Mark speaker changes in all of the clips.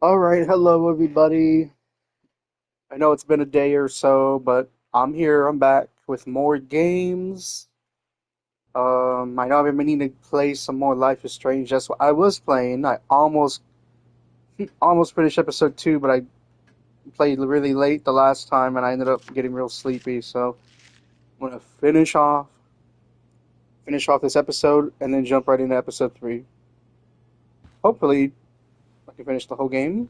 Speaker 1: All right, hello everybody. I know it's been a day or so, but I'm here. I'm back with more games. I know I've been meaning to play some more Life is Strange. That's what I was playing. I almost finished episode 2, but I played really late the last time, and I ended up getting real sleepy. So I'm gonna finish off this episode, and then jump right into episode 3. Hopefully, I can finish the whole game.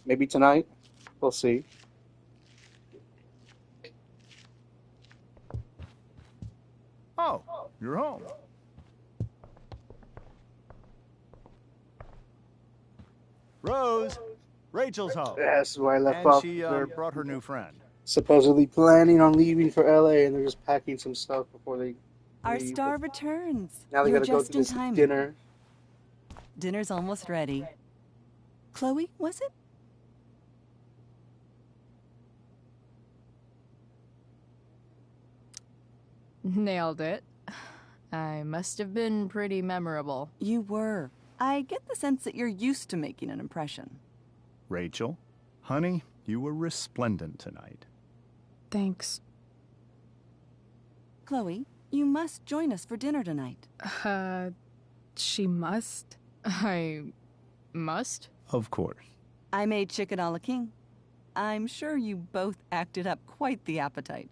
Speaker 1: Maybe tonight. We'll see.
Speaker 2: Oh, you're home. Rose, Rachel's home.
Speaker 1: That's where I left
Speaker 2: And
Speaker 1: off.
Speaker 2: she
Speaker 1: They're
Speaker 2: brought her new friend.
Speaker 1: supposedly planning on leaving for LA, and they're just packing some stuff before they
Speaker 3: Our
Speaker 1: leave. But
Speaker 3: star returns.
Speaker 1: now they
Speaker 3: You're
Speaker 1: gotta go
Speaker 3: just
Speaker 1: to
Speaker 3: in
Speaker 1: this
Speaker 3: time.
Speaker 1: dinner.
Speaker 3: Dinner's almost ready. Chloe, was it?
Speaker 4: Nailed it. I must have been pretty memorable.
Speaker 3: You were. I get the sense that you're used to making an impression.
Speaker 2: Rachel, honey, you were resplendent tonight.
Speaker 5: Thanks.
Speaker 3: Chloe, you must join us for dinner tonight.
Speaker 5: She must?
Speaker 4: I must?
Speaker 2: Of course.
Speaker 3: I made chicken a la king. I'm sure you both acted up quite the appetite.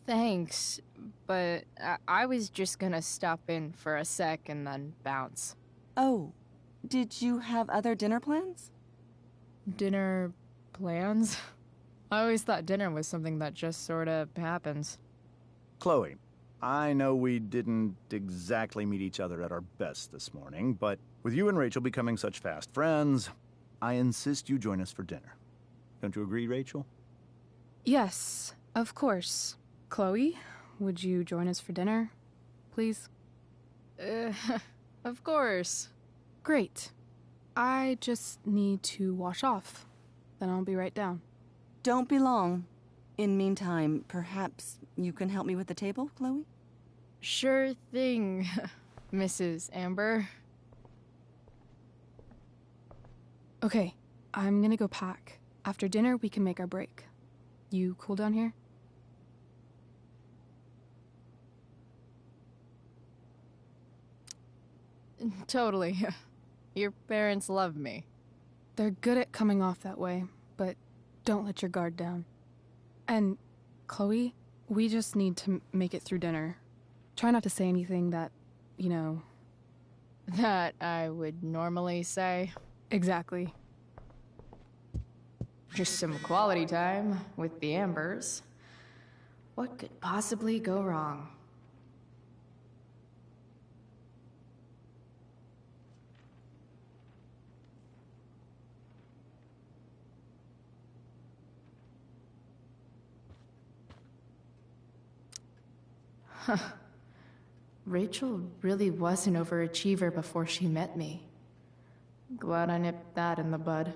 Speaker 4: Thanks, but I was just gonna stop in for a sec and then bounce.
Speaker 3: Oh, did you have other dinner plans?
Speaker 4: Dinner plans? I always thought dinner was something that just sorta happens.
Speaker 2: Chloe, I know we didn't exactly meet each other at our best this morning, but with you and Rachel becoming such fast friends, I insist you join us for dinner. Don't you agree, Rachel?
Speaker 5: Yes, of course. Chloe, would you join us for dinner, please?
Speaker 4: Uh, of course.
Speaker 5: Great. I just need to wash off. Then I'll be right down.
Speaker 3: Don't be long. In meantime, perhaps you can help me with the table, Chloe?
Speaker 4: Sure thing, Mrs. Amber.
Speaker 5: Okay, I'm gonna go pack. After dinner, we can make our break. You cool down here?
Speaker 4: Totally. Your parents love me.
Speaker 5: They're good at coming off that way, but don't let your guard down. And, Chloe, we just need to make it through dinner. Try not to say anything that,
Speaker 4: That I would normally say.
Speaker 5: Exactly.
Speaker 4: Just some quality time with the Ambers. What could possibly go wrong? Huh. Rachel really was an overachiever before she met me. Glad I nipped that in the bud.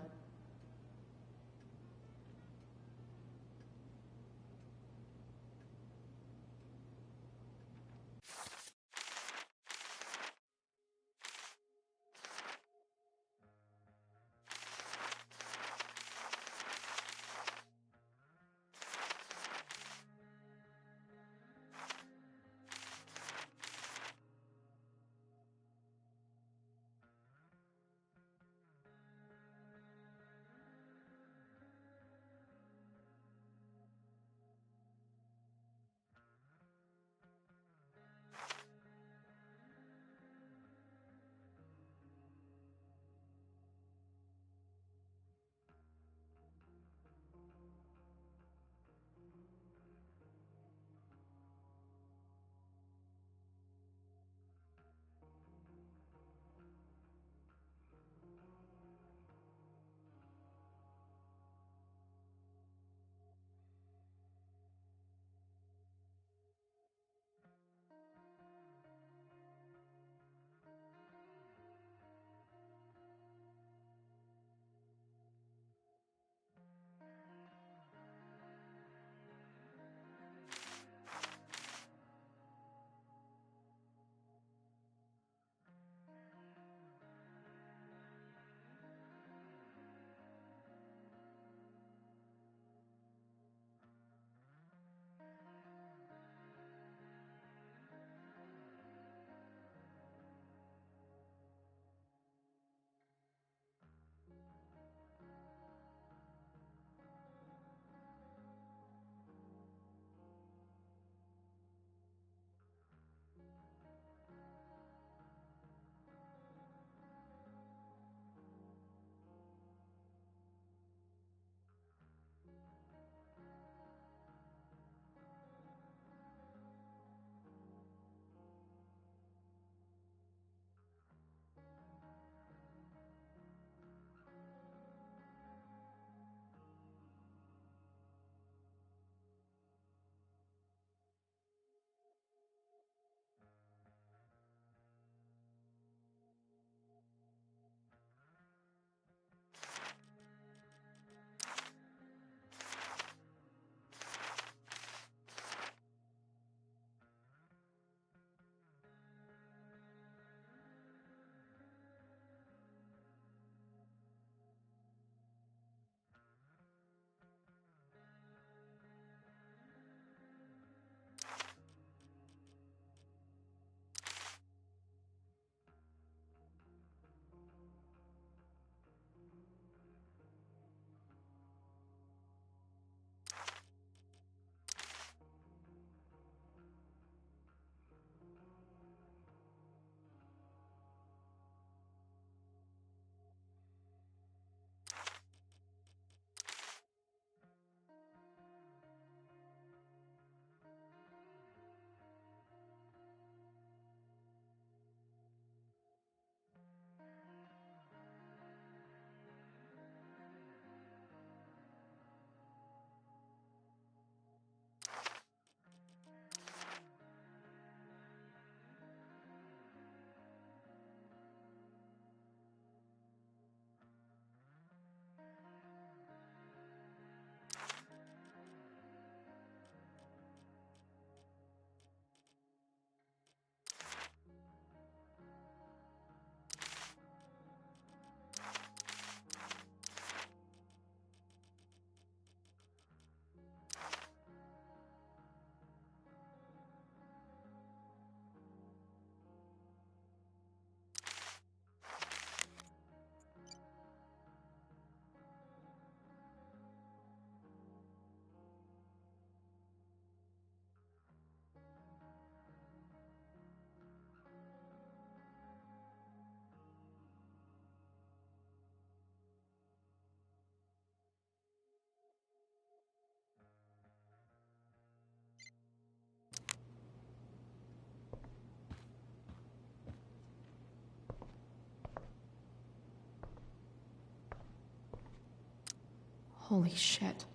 Speaker 4: Holy shit.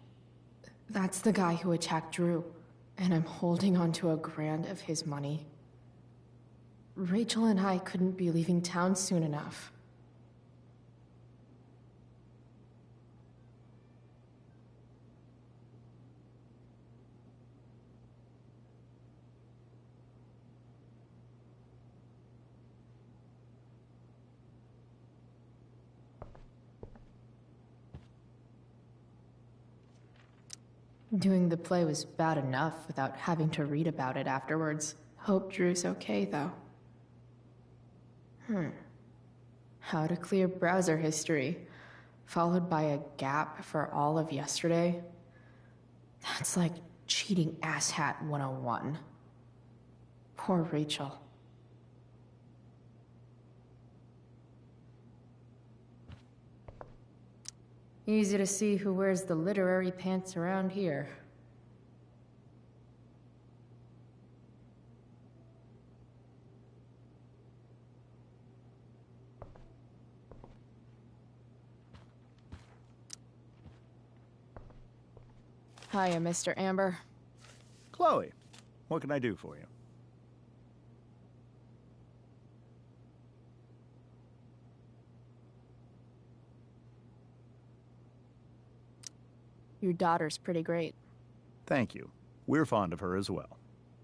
Speaker 4: That's the guy who attacked Drew, and I'm holding onto a grand of his money. Rachel and I couldn't be leaving town soon enough. Doing the play was bad enough without having to read about it afterwards. Hope Drew's okay, though. How to clear browser history, followed by a gap for all of yesterday? That's like cheating asshat 101. Poor Rachel. Easy to see who wears the literary pants around here. Hiya, Mr. Amber.
Speaker 2: Chloe, what can I do for you?
Speaker 4: Your daughter's pretty great.
Speaker 2: Thank you. We're fond of her as well.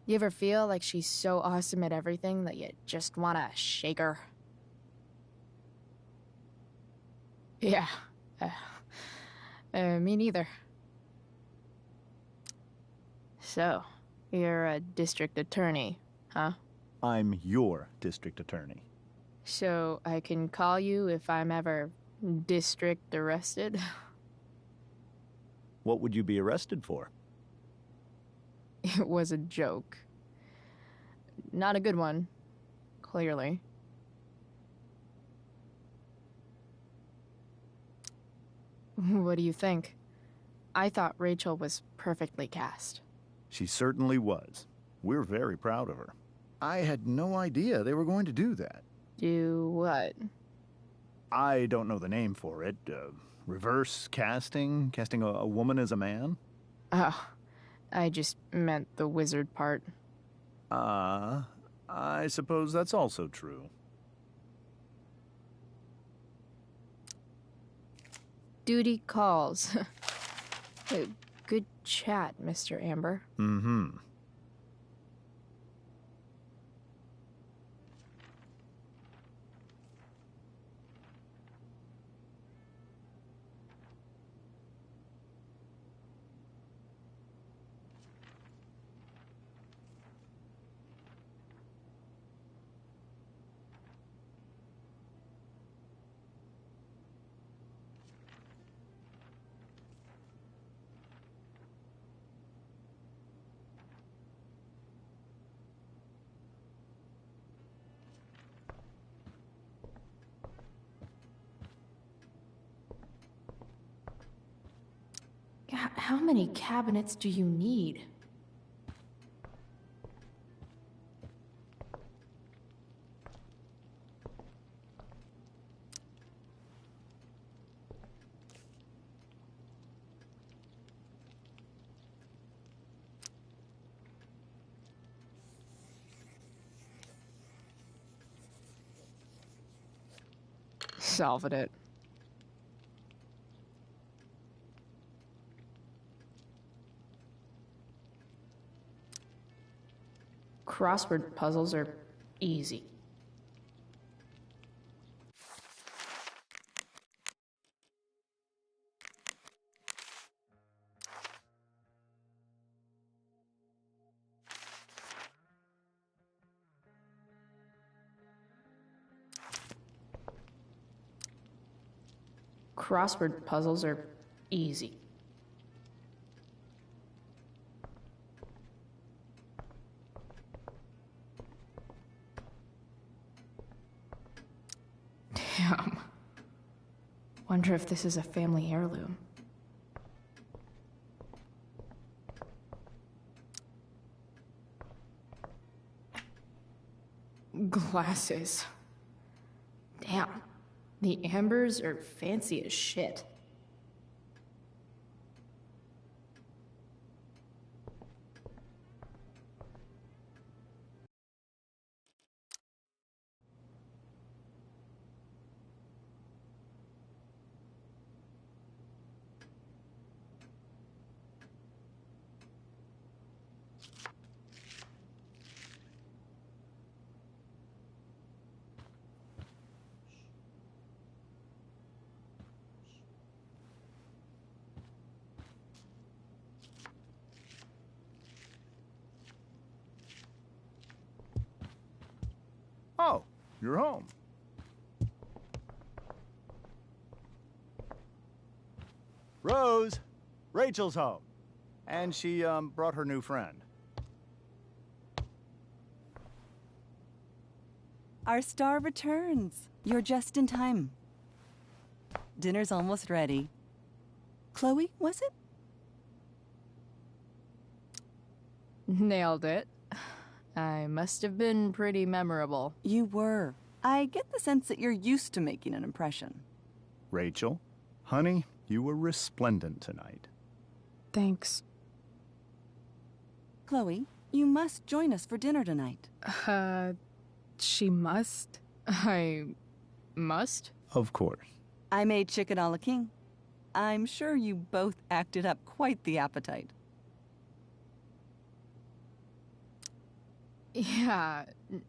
Speaker 4: You ever feel like she's so awesome at everything that you just wanna shake her? Yeah. Me neither. So, you're a district attorney, huh?
Speaker 2: I'm your district attorney.
Speaker 4: So I can call you if I'm ever district arrested?
Speaker 2: What would you be arrested for?
Speaker 4: It was a joke. Not a good one, clearly. What do you think? I thought Rachel was perfectly cast.
Speaker 2: She certainly was. We're very proud of her. I had no idea they were going to do that.
Speaker 4: Do what?
Speaker 2: I don't know the name for it. Reverse casting? Casting a woman as a man?
Speaker 4: Oh, I just meant the wizard part.
Speaker 2: I suppose that's also true.
Speaker 4: Duty calls. Good chat, Mr. Amber.
Speaker 2: Mm-hmm.
Speaker 4: How many cabinets do you need? Solving it. Crossword puzzles are easy. Crossword puzzles are easy. Damn. Wonder if this is a family heirloom. Glasses. Damn. The ambers are fancy as shit.
Speaker 2: You're home. Rose! Rachel's home. And she, brought her new friend.
Speaker 3: Our star returns. You're just in time. Dinner's almost ready. Chloe, was it?
Speaker 4: Nailed it. I must have been pretty memorable.
Speaker 3: You were. I get the sense that you're used to making an impression.
Speaker 2: Rachel, honey, you were resplendent tonight.
Speaker 5: Thanks.
Speaker 3: Chloe, you must join us for dinner tonight.
Speaker 5: She must?
Speaker 4: I must?
Speaker 2: Of course.
Speaker 3: I made chicken a la king. I'm sure you both acted up quite the appetite.
Speaker 4: Yeah,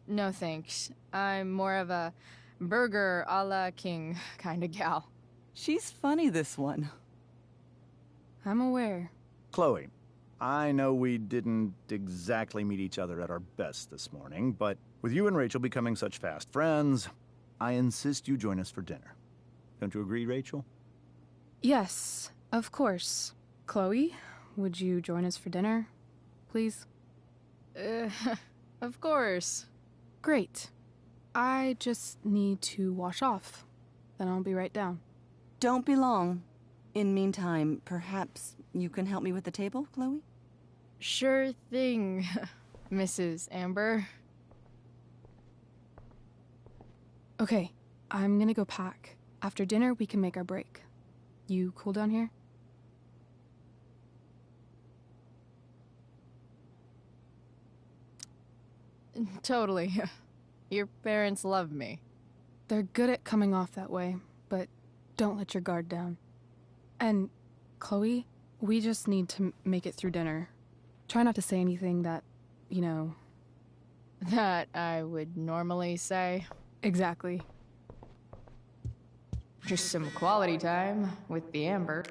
Speaker 4: no thanks. I'm more of a burger a la king kind of gal.
Speaker 3: She's funny, this one.
Speaker 5: I'm aware.
Speaker 2: Chloe, I know we didn't exactly meet each other at our best this morning, but with you and Rachel becoming such fast friends, I insist you join us for dinner. Don't you agree, Rachel?
Speaker 5: Yes, of course. Chloe, would you join us for dinner, please?
Speaker 4: Of course.
Speaker 5: Great. I just need to wash off. Then I'll be right down.
Speaker 3: Don't be long. In meantime, perhaps you can help me with the table, Chloe?
Speaker 4: Sure thing, Mrs. Amber.
Speaker 5: Okay, I'm gonna go pack. After dinner, we can make our break. You cool down here?
Speaker 4: Totally. Your parents love me.
Speaker 5: They're good at coming off that way, but don't let your guard down. And, Chloe, we just need to make it through dinner. Try not to say anything that, you know...
Speaker 4: That I would normally say.
Speaker 5: Exactly.
Speaker 4: Just some quality time with the Amber.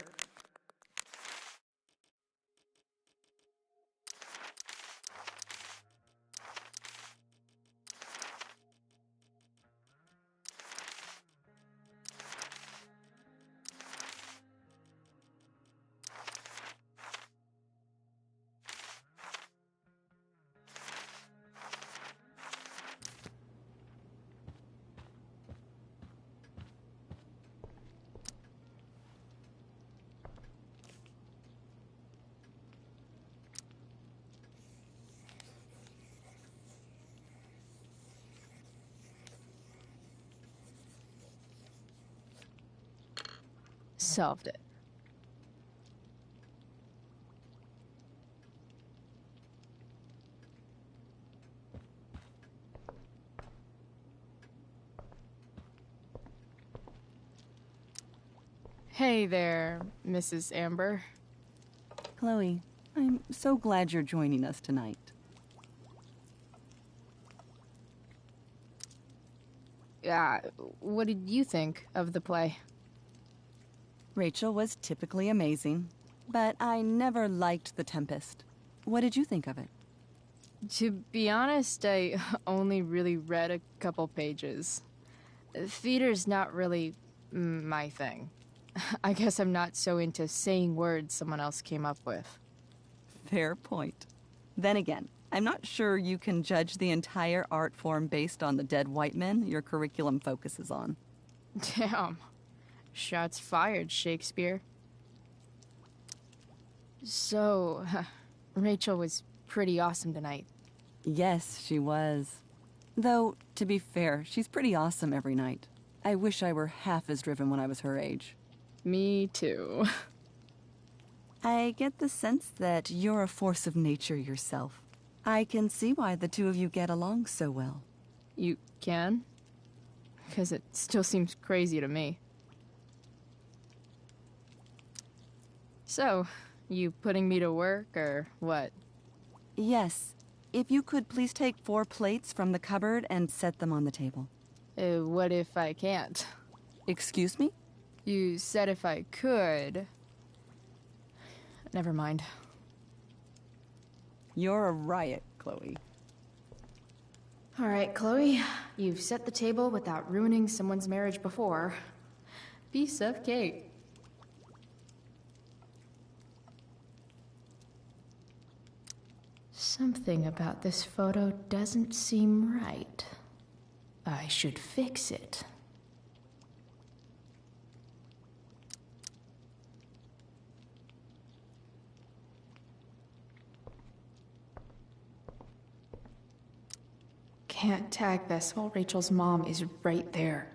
Speaker 4: Solved it. Hey there, Mrs. Amber.
Speaker 3: Chloe, I'm so glad you're joining us tonight.
Speaker 4: What did you think of the play?
Speaker 3: Rachel was typically amazing, but I never liked The Tempest. What did you think of it?
Speaker 4: To be honest, I only really read a couple pages. Theater's not really my thing. I guess I'm not so into saying words someone else came up with.
Speaker 3: Fair point. Then again, I'm not sure you can judge the entire art form based on the dead white men your curriculum focuses on.
Speaker 4: Damn. Shots fired, Shakespeare. So, Rachel was pretty awesome tonight.
Speaker 3: Yes, she was. Though, to be fair, she's pretty awesome every night. I wish I were half as driven when I was her age.
Speaker 4: Me too.
Speaker 3: I get the sense that you're a force of nature yourself. I can see why the two of you get along so well.
Speaker 4: You can? Because it still seems crazy to me. So, you putting me to work, or what?
Speaker 3: Yes. If you could please take 4 plates from the cupboard and set them on the table.
Speaker 4: What if I can't?
Speaker 3: Excuse me?
Speaker 4: You said if I could. Never mind.
Speaker 3: You're a riot, Chloe.
Speaker 4: All right, Chloe. You've set the table without ruining someone's marriage before. Piece of cake. Something about this photo doesn't seem right. I should fix it. Can't tag this while Rachel's mom is right there.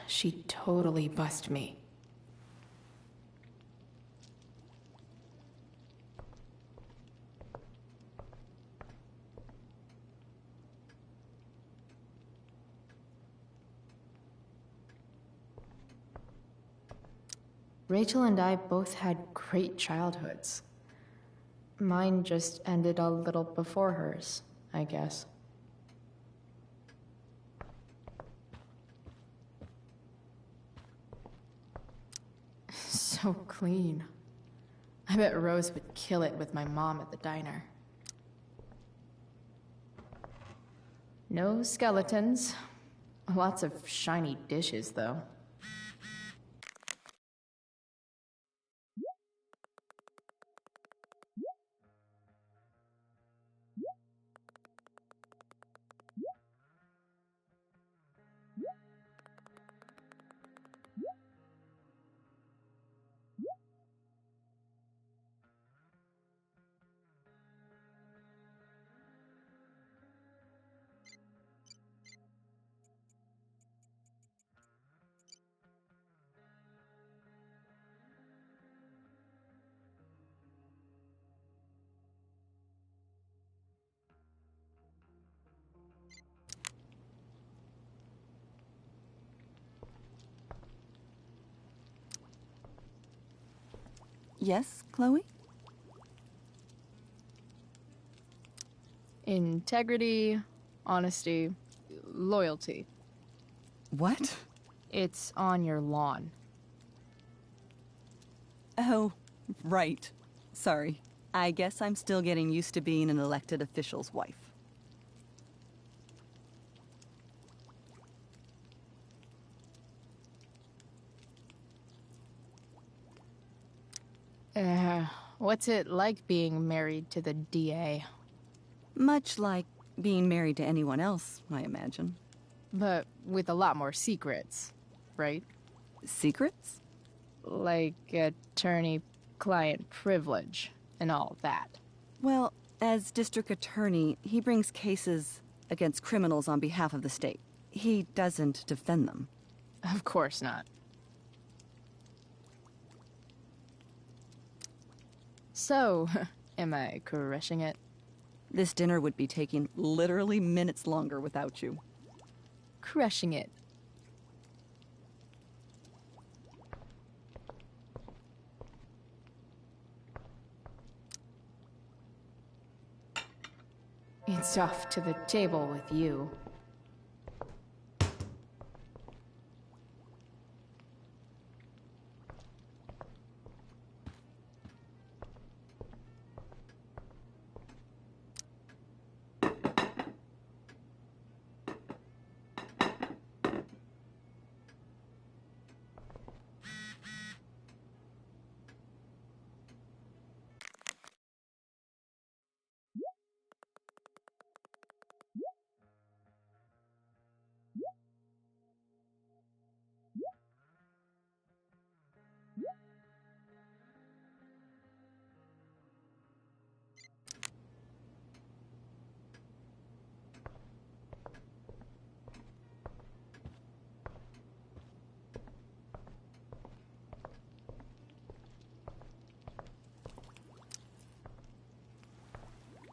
Speaker 4: She'd totally bust me. Rachel and I both had great childhoods. Mine just ended a little before hers, I guess. So clean. I bet Rose would kill it with my mom at the diner. No skeletons. Lots of shiny dishes, though.
Speaker 3: Yes, Chloe?
Speaker 4: Integrity, honesty, loyalty.
Speaker 3: What?
Speaker 4: It's on your lawn.
Speaker 3: Oh, right. Sorry. I guess I'm still getting used to being an elected official's wife.
Speaker 4: What's it like being married to the DA?
Speaker 3: Much like being married to anyone else, I imagine.
Speaker 4: But with a lot more secrets, right?
Speaker 3: Secrets?
Speaker 4: Like attorney-client privilege and all that.
Speaker 3: Well, as district attorney, he brings cases against criminals on behalf of the state. He doesn't defend them.
Speaker 4: Of course not. So, am I crushing it?
Speaker 3: This dinner would be taking literally minutes longer without you.
Speaker 4: Crushing it. It's off to the table with you.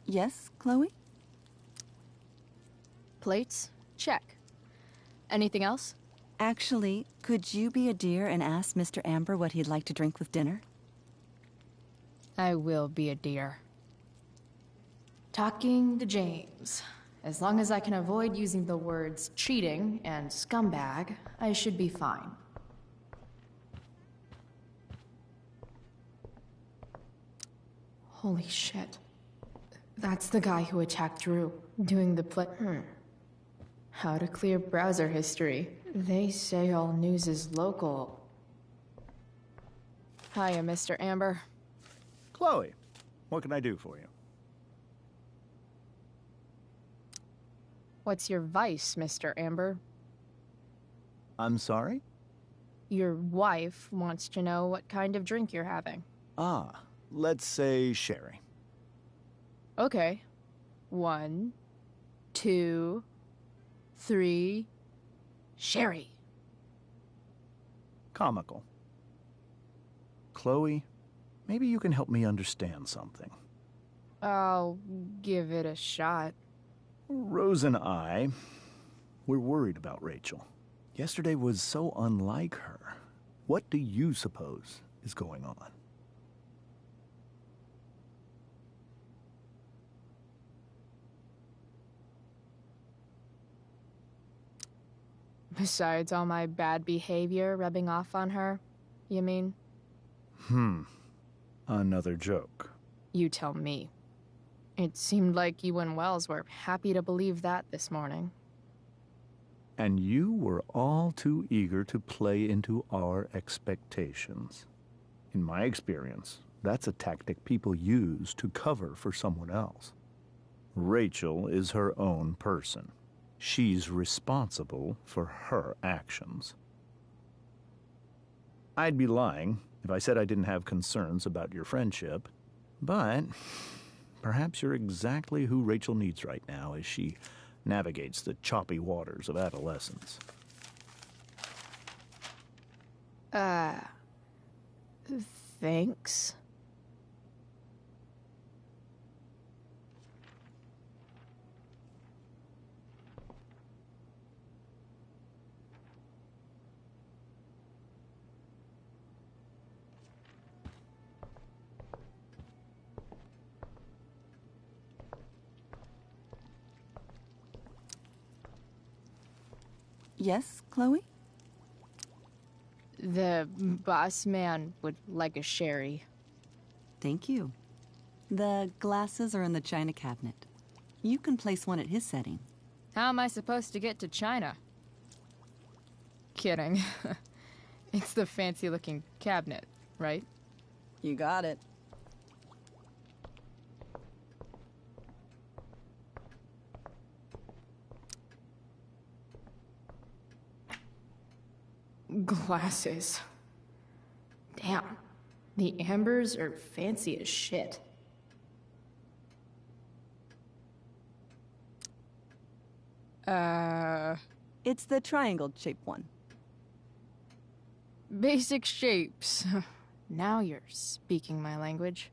Speaker 3: Yes, Chloe?
Speaker 4: Plates? Check. Anything else?
Speaker 3: Actually, could you be a dear and ask Mr. Amber what he'd like to drink with dinner?
Speaker 4: I will be a dear. Talking to James. As long as I can avoid using the words cheating and scumbag, I should be fine. Holy shit. That's the guy who attacked Drew, doing the How to clear browser history. They say all news is local.
Speaker 5: Hiya, Mr. Amber.
Speaker 2: Chloe, what can I do for you?
Speaker 5: What's your vice, Mr. Amber?
Speaker 2: I'm sorry?
Speaker 5: Your wife wants to know what kind of drink you're having.
Speaker 2: Ah, let's say sherry.
Speaker 5: Okay. 1, 2, 3. Sherry.
Speaker 2: Comical. Chloe, maybe you can help me understand something.
Speaker 5: I'll give it a shot.
Speaker 2: Rose and I, we're worried about Rachel. Yesterday was so unlike her. What do you suppose is going on?
Speaker 5: Besides all my bad behavior rubbing off on her, you mean?
Speaker 2: Another joke.
Speaker 5: You tell me. It seemed like you and Wells were happy to believe that this morning.
Speaker 2: And you were all too eager to play into our expectations. In my experience, that's a tactic people use to cover for someone else. Rachel is her own person. She's responsible for her actions. I'd be lying if I said I didn't have concerns about your friendship, but perhaps you're exactly who Rachel needs right now as she navigates the choppy waters of adolescence.
Speaker 5: Thanks.
Speaker 3: Yes, Chloe?
Speaker 5: The boss man would like a sherry.
Speaker 3: Thank you. The glasses are in the china cabinet. You can place one at his setting.
Speaker 5: How am I supposed to get to China? Kidding. It's the fancy-looking cabinet, right?
Speaker 3: You got it.
Speaker 4: Glasses. Damn. The Ambers are fancy as shit.
Speaker 3: It's the triangle-shaped one.
Speaker 5: Basic shapes. Now you're speaking my language.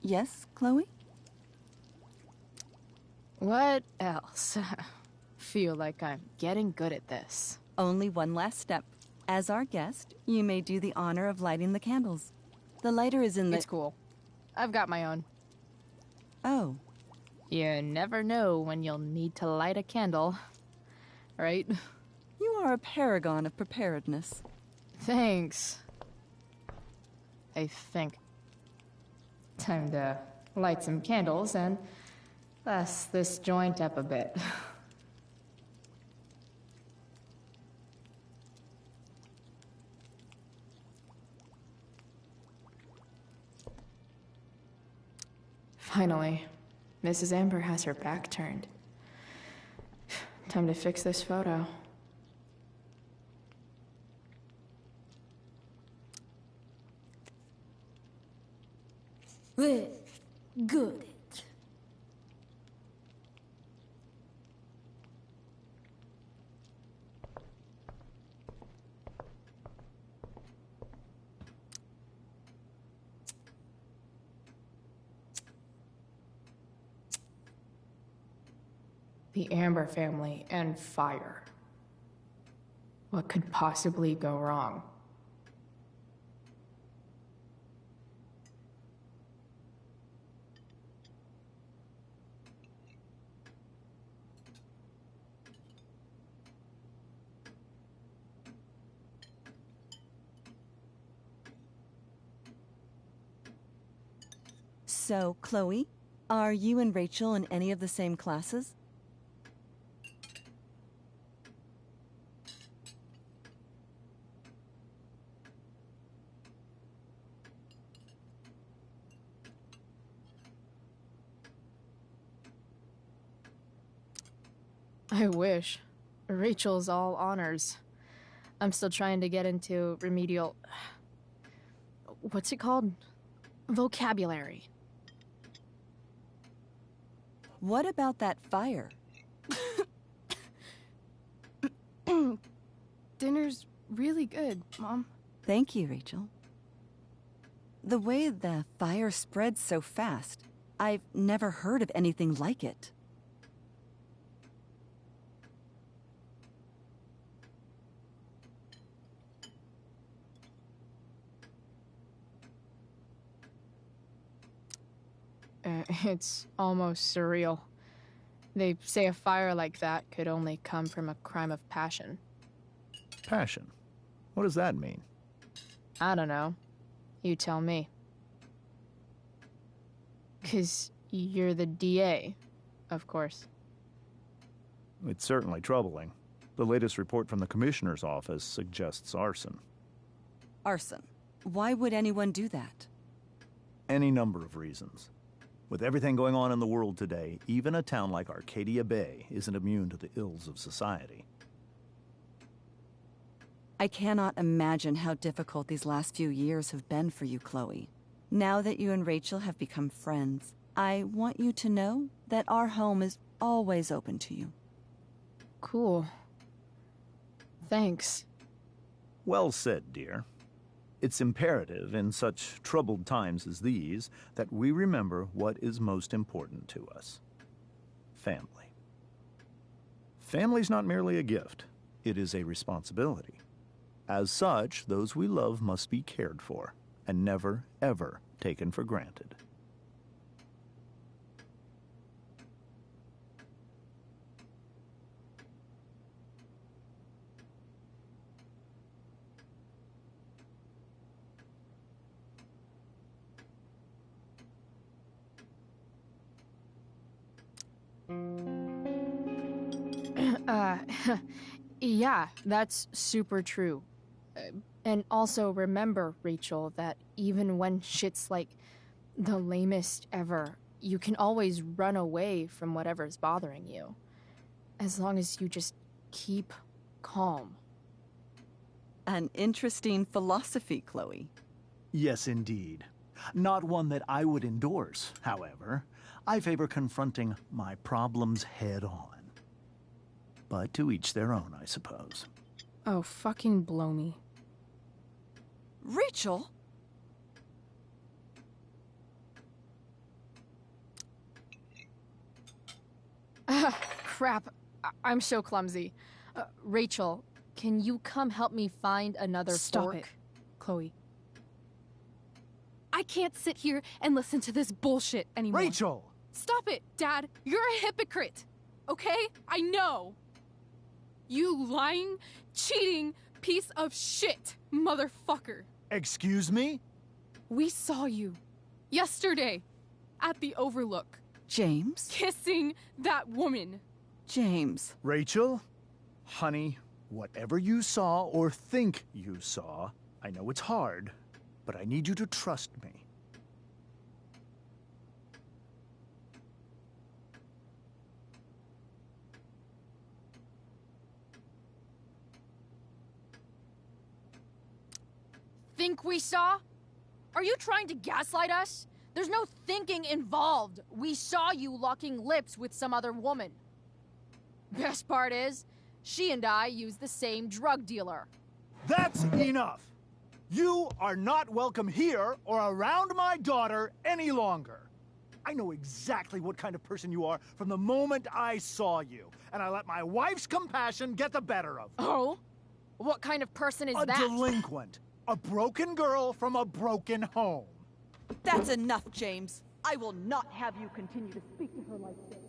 Speaker 3: Yes, Chloe?
Speaker 4: What else? Feel like I'm getting good at this.
Speaker 3: Only one last step. As our guest, you may do the honor of lighting the candles. The lighter is in the...
Speaker 4: It's cool. I've got my own.
Speaker 3: Oh.
Speaker 4: You never know when you'll need to light a candle, right?
Speaker 3: You are a paragon of preparedness.
Speaker 4: Thanks. I think. Time to light some candles and bless this joint up a bit. Finally, Mrs. Amber has her back turned. Time to fix this photo.
Speaker 6: Well, good.
Speaker 4: The Amber family and fire. What could possibly go wrong?
Speaker 3: So, Chloe, are you and Rachel in any of the same classes?
Speaker 4: I wish. Rachel's all honors. I'm still trying to get into remedial... What's it called? Vocabulary.
Speaker 3: What about that fire?
Speaker 5: Dinner's really good, Mom.
Speaker 3: Thank you, Rachel. The way the fire spreads so fast, I've never heard of anything like it.
Speaker 4: It's almost surreal. They say a fire like that could only come from a crime of passion.
Speaker 2: Passion? What does that mean?
Speaker 4: I don't know. You tell me. 'Cause you're the DA, of course.
Speaker 2: It's certainly troubling. The latest report from the Commissioner's office suggests arson.
Speaker 3: Arson. Why would anyone do that?
Speaker 2: Any number of reasons. With everything going on in the world today, even a town like Arcadia Bay isn't immune to the ills of society.
Speaker 3: I cannot imagine how difficult these last few years have been for you, Chloe. Now that you and Rachel have become friends, I want you to know that our home is always open to you.
Speaker 4: Cool. Thanks.
Speaker 2: Well said, dear. It's imperative in such troubled times as these that we remember what is most important to us. Family. Family's not merely a gift, it is a responsibility. As such, those we love must be cared for and never, ever taken for granted.
Speaker 4: Uh, yeah, that's super true. And also remember, Rachel, that even when shit's like the lamest ever, you can always run away from whatever's bothering you. As long as you just keep calm.
Speaker 3: An interesting philosophy, Chloe.
Speaker 2: Yes, indeed. Not one that I would endorse, however. I favor confronting my problems head on. But to each their own, I suppose.
Speaker 5: Oh, fucking blow me.
Speaker 3: Rachel?
Speaker 5: Crap. I'm so clumsy. Rachel, can you come help me find another
Speaker 3: Stop
Speaker 5: fork?
Speaker 3: it, Chloe.
Speaker 5: I can't sit here and listen to this bullshit anymore.
Speaker 2: Rachel!
Speaker 5: Stop it, Dad. You're a hypocrite. Okay? I know. You lying, cheating piece of shit, motherfucker.
Speaker 2: Excuse me?
Speaker 5: We saw you yesterday at the Overlook
Speaker 3: James?
Speaker 5: kissing that woman.
Speaker 3: James.
Speaker 2: Rachel? Honey, whatever you saw or think you saw, I know it's hard, but I need you to trust me.
Speaker 6: Think we saw? Are you trying to gaslight us? There's no thinking involved. We saw you locking lips with some other woman. Best part is, she and I use the same drug dealer.
Speaker 2: That's enough! You are not welcome here or around my daughter any longer. I know exactly what kind of person you are from the moment I saw you, and I let my wife's compassion get the better of me.
Speaker 6: Oh? What kind of person is
Speaker 2: A
Speaker 6: that?
Speaker 2: delinquent. A broken girl from a broken home.
Speaker 7: That's enough, James. I will not have you continue to speak to her like this.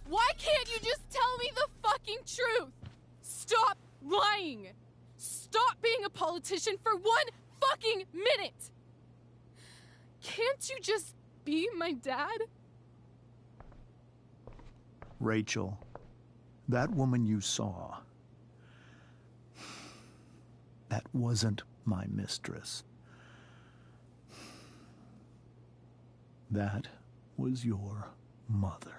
Speaker 5: Why can't you just tell me the fucking truth? Stop lying. Stop being a politician for one fucking minute. Can't you just be my dad?
Speaker 2: Rachel, that woman you saw, that wasn't my mistress. That was your mother.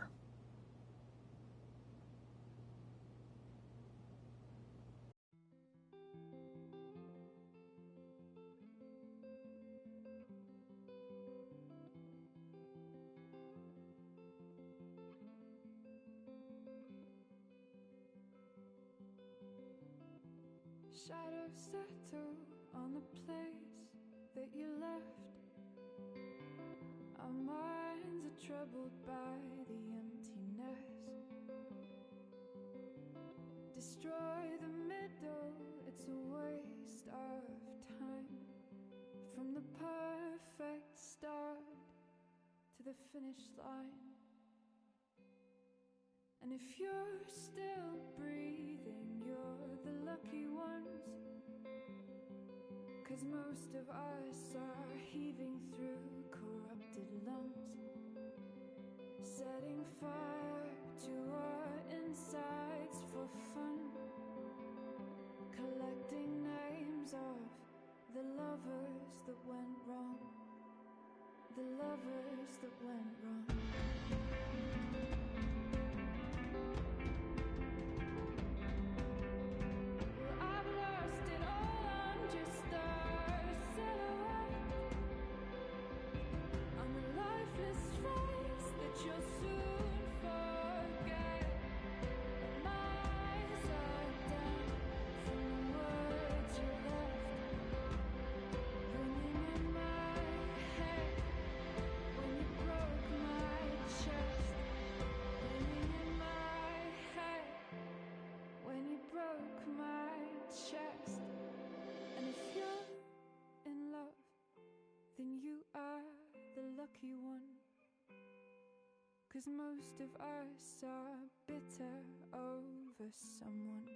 Speaker 8: Shadows settle on the place that you left. Our minds are troubled by the emptiness. Destroy the middle, it's a waste of time. From the perfect start to the finish line. And if you're still breathing, you're the lucky ones. 'Cause most of us are heaving through corrupted lungs, setting fire to our insides for fun, collecting names of the lovers that went wrong, the lovers that went wrong. Lucky one, 'cause most of us are bitter over someone,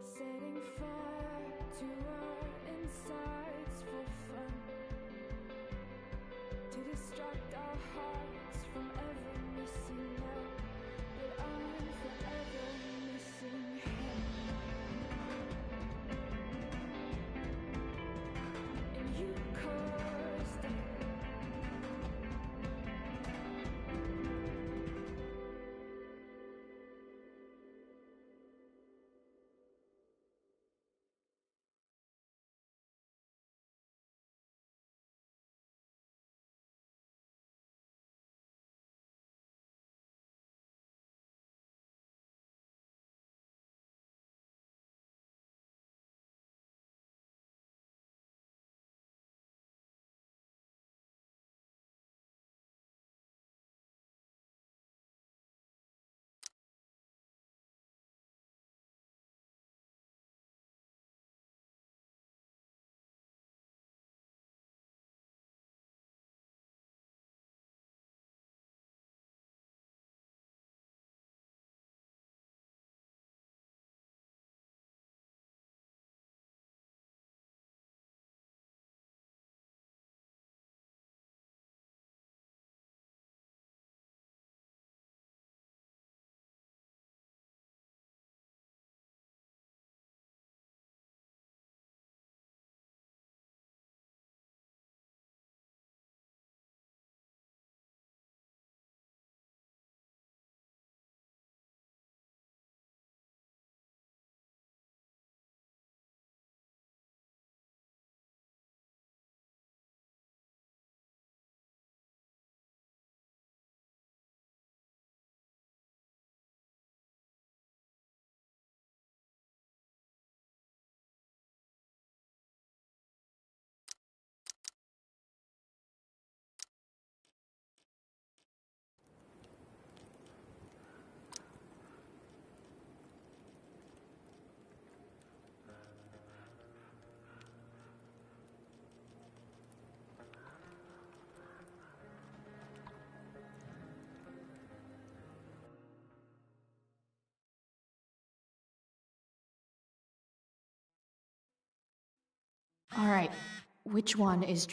Speaker 8: setting fire to our insides for fun, to distract our hearts from ever missing love. But I'm forever missing him. And you caused it.
Speaker 4: All right, which one is...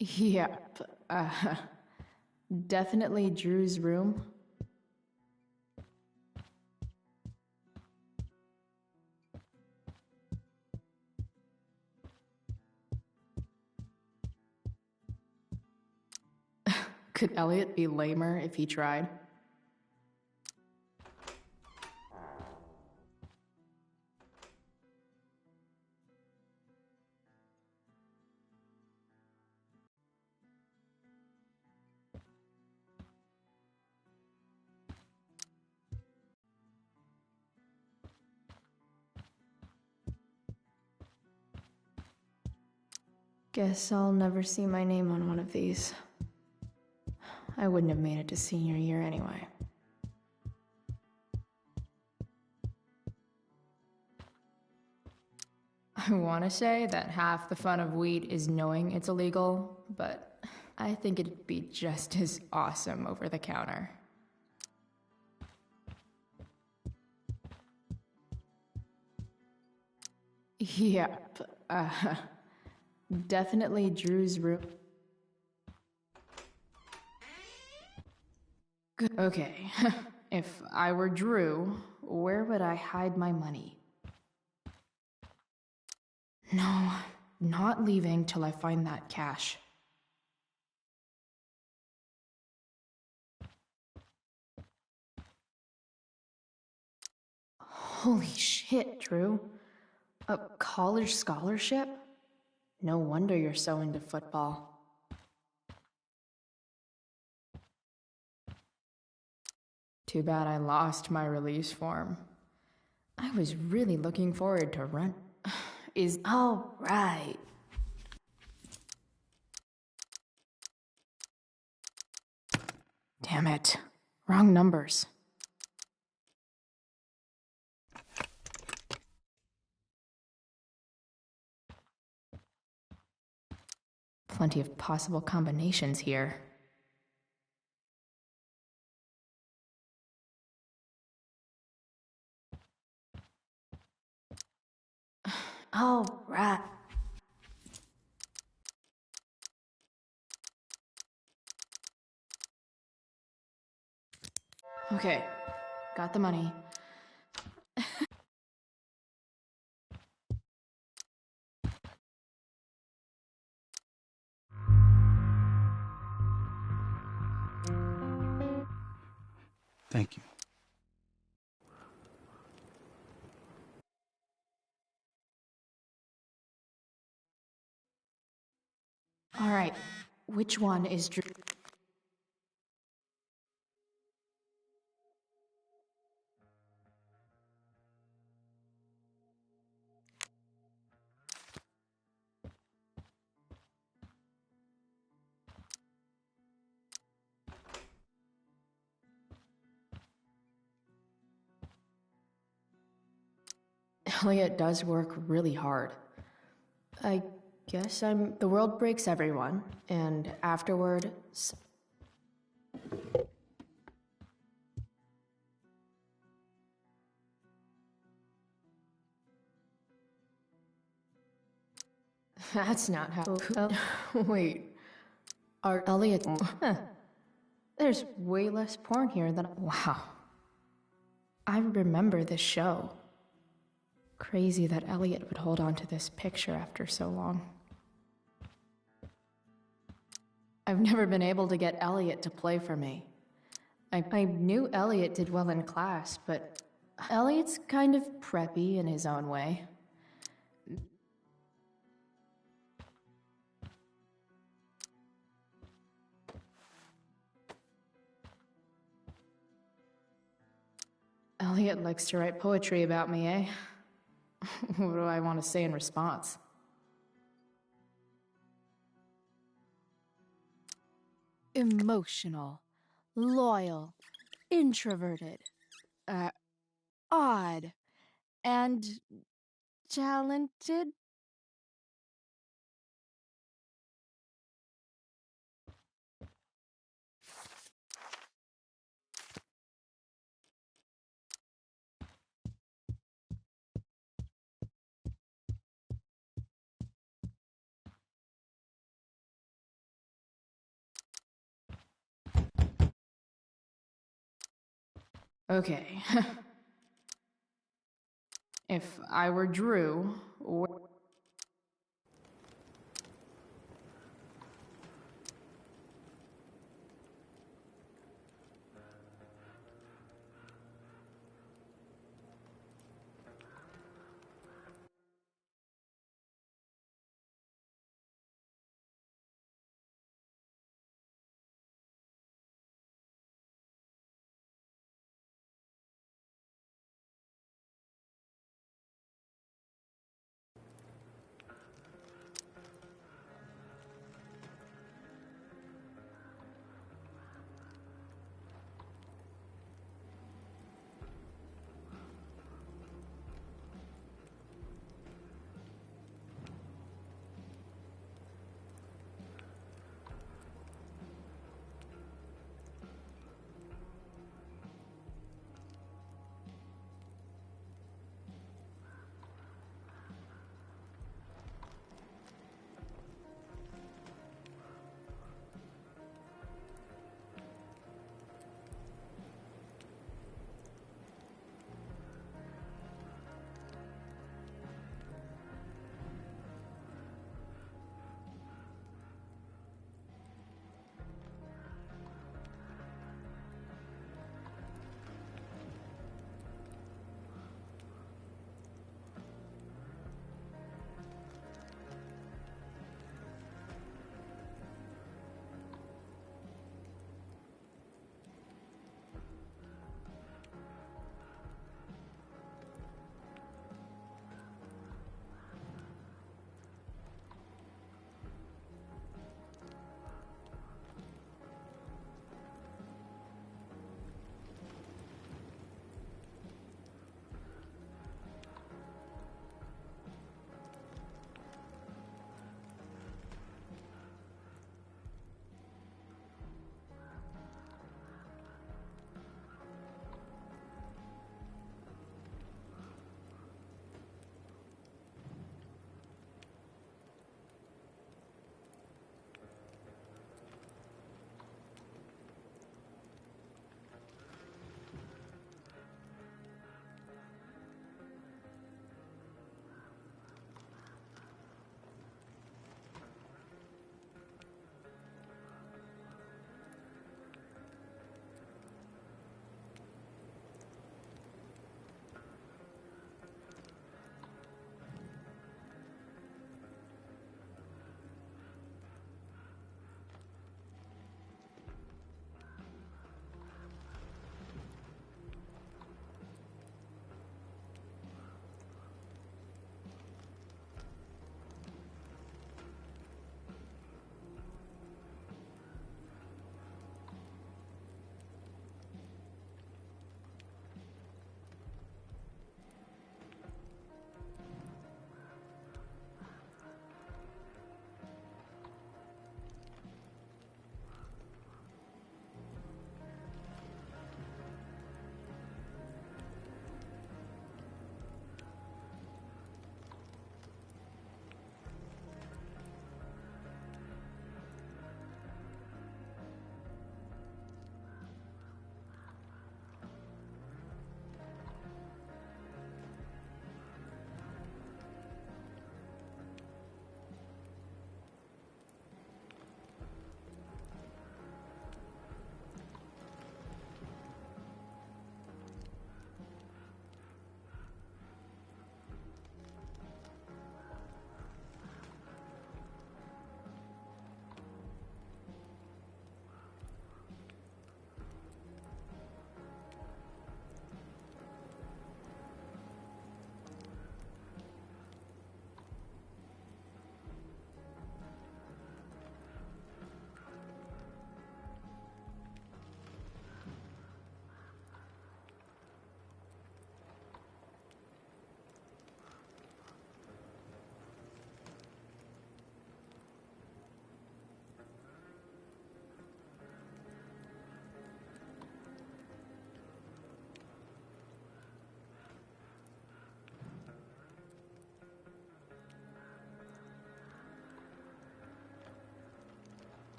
Speaker 4: Yep, definitely Drew's room. Could Elliot be lamer if he tried? Guess I'll never see my name on one of these. I wouldn't have made it to senior year anyway. I want to say that half the fun of weed is knowing it's illegal, but I think it'd be just as awesome over the counter. Yep, definitely Drew's room. Okay, if I were Drew, where would I hide my money? No, not leaving till I find that cash. Holy shit, Drew. A college scholarship? No wonder you're so into football. Too bad I lost my release form. I was really looking forward to run. Is all right. Damn it. Wrong numbers. Plenty of possible combinations here. All right. Okay, got the money.
Speaker 1: Thank you.
Speaker 4: All right, which one is Drew? Elliot does work really hard. I guess the world breaks everyone, and afterward... That's not how... Wait. Are Elliot... Huh. There's way less porn here than... Wow. I remember this show. Crazy that Elliot would hold on to this picture after so long. I've never been able to get Elliot to play for me. I knew Elliot did well in class, but Elliot's kind of preppy in his own way. Elliot likes to write poetry about me, eh? What do I want to say in response?
Speaker 5: Emotional, loyal, introverted, odd,
Speaker 6: And talented?
Speaker 4: Okay. If I were Drew,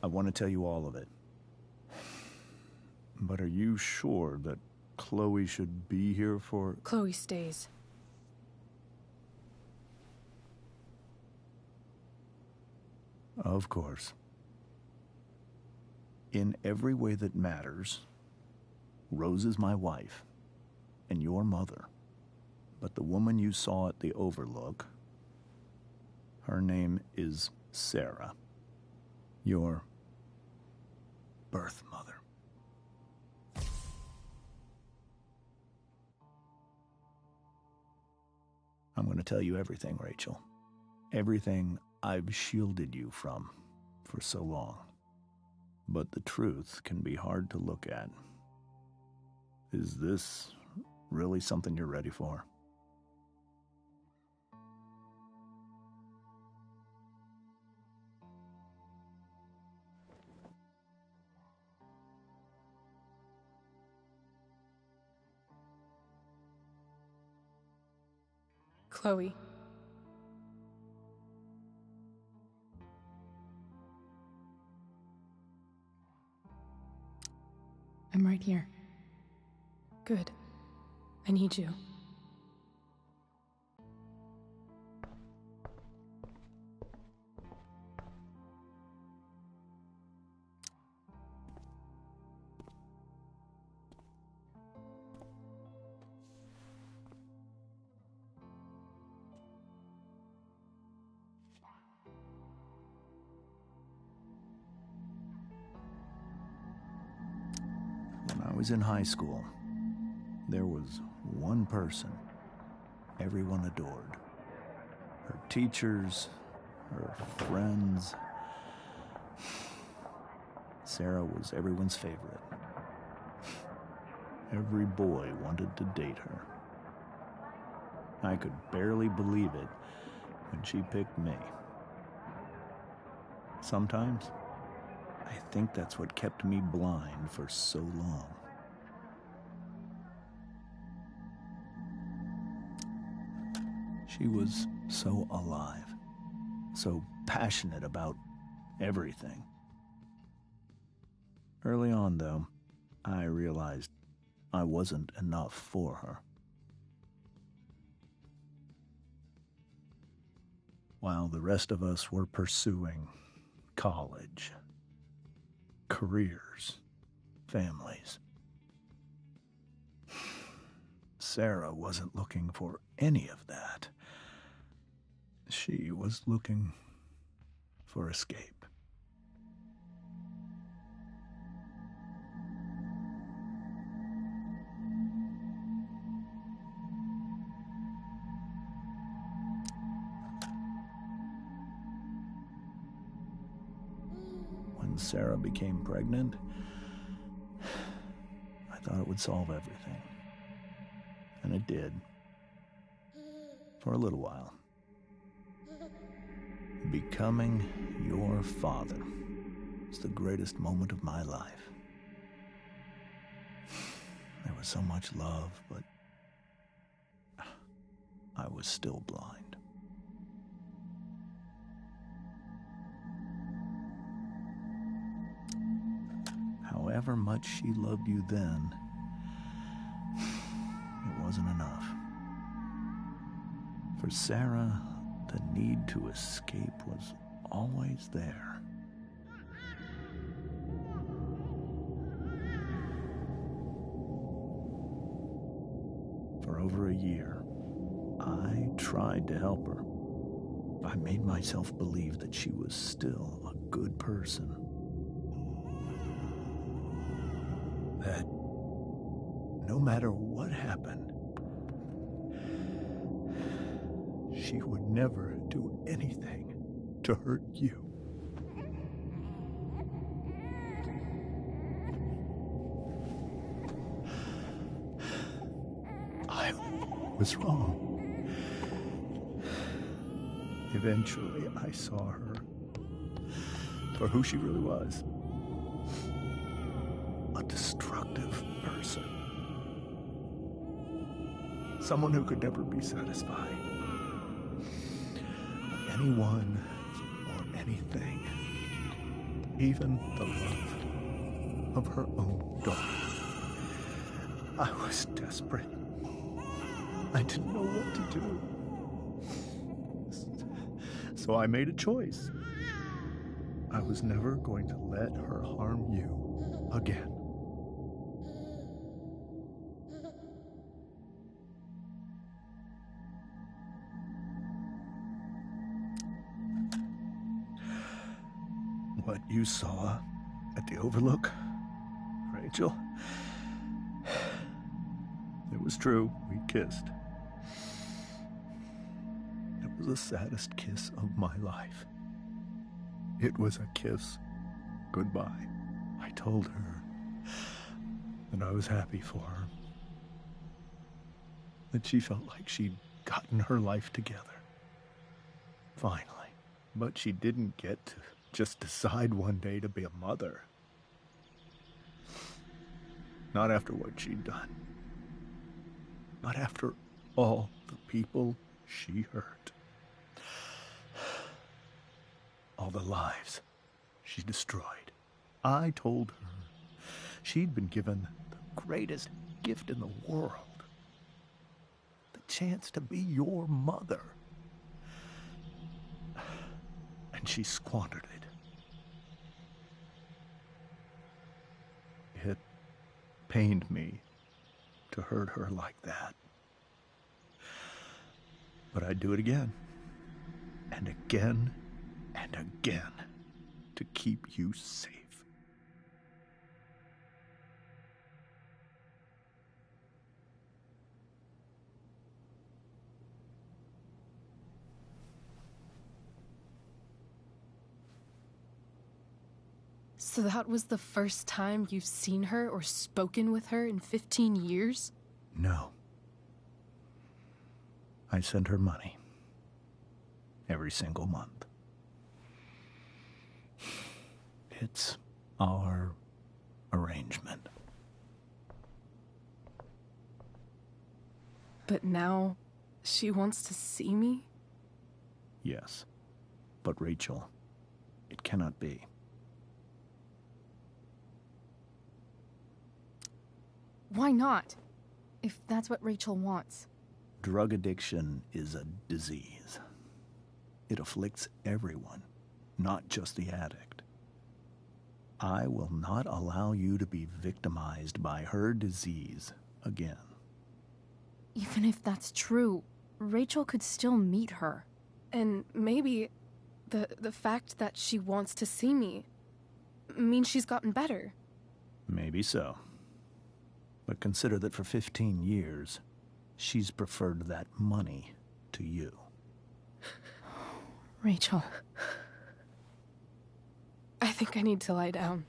Speaker 2: I want to tell you all of it. But are you sure that Chloe should be here for...
Speaker 5: Chloe stays.
Speaker 2: Of course. In every way that matters, Rose is my wife and your mother. But the woman you saw at the Overlook, her name is Sarah, your birth mother. I'm going to tell you everything, Rachel. Everything I've shielded you from for so long. But the truth can be hard to look at. Is this really something you're ready for?
Speaker 5: Chloe.
Speaker 4: I'm right here.
Speaker 5: Good. I need you.
Speaker 2: When I was in high school, there was one person everyone adored. Her teachers, her friends. Sarah was everyone's favorite. Every boy wanted to date her. I could barely believe it when she picked me. Sometimes, I think that's what kept me blind for so long. She was so alive, so passionate about everything. Early on, though, I realized I wasn't enough for her. While the rest of us were pursuing college, careers, families, Sarah wasn't looking for any of that. She was looking for escape. When Sarah became pregnant, I thought it would solve everything. And it did. For a little while. Becoming your father was the greatest moment of my life. There was so much love, but I was still blind. However much she loved you then, it wasn't enough. For Sarah, the need to escape was always there. For over a year, I tried to help her. I made myself believe that she was still a good person. That no matter what happened, she would never do anything to hurt you. I was wrong. Eventually, I saw her for who she really was. A destructive person. Someone who could never be satisfied with anyone or anything. even the love of her own daughter. I was desperate. I didn't know what to do. So I made a choice. I was never going to let her harm you again. What you saw at the Overlook, Rachel, it was true. We kissed. It was the saddest kiss of my life. It was a kiss goodbye. I told her that I was happy for her, that she felt like she'd gotten her life together. Finally. But she didn't get to just decide one day to be a mother. Not after what she'd done. Not after all the people she hurt. All the lives she destroyed. I told her she'd been given the greatest gift in the world. The chance to be your mother. And she squandered it. It pained me to hurt her like that. But I'd do it again. And again. And again. To keep you safe.
Speaker 5: So that was the first time you've seen her or spoken with her in 15 years?
Speaker 2: No. I sent her money. Every single month. It's our arrangement.
Speaker 5: But now she wants to see me?
Speaker 2: Yes. But Rachel, it cannot be.
Speaker 5: Why not? If that's what Rachel wants.
Speaker 2: Drug addiction is a disease. It afflicts everyone, not just the addict. I will not allow you to be victimized by her disease again.
Speaker 5: Even if that's true, Rachel could still meet her. And maybe the fact that she wants to see me means she's gotten better.
Speaker 2: Maybe so. But consider that for 15 years, she's preferred that money to you.
Speaker 5: Rachel. I think I need to lie down.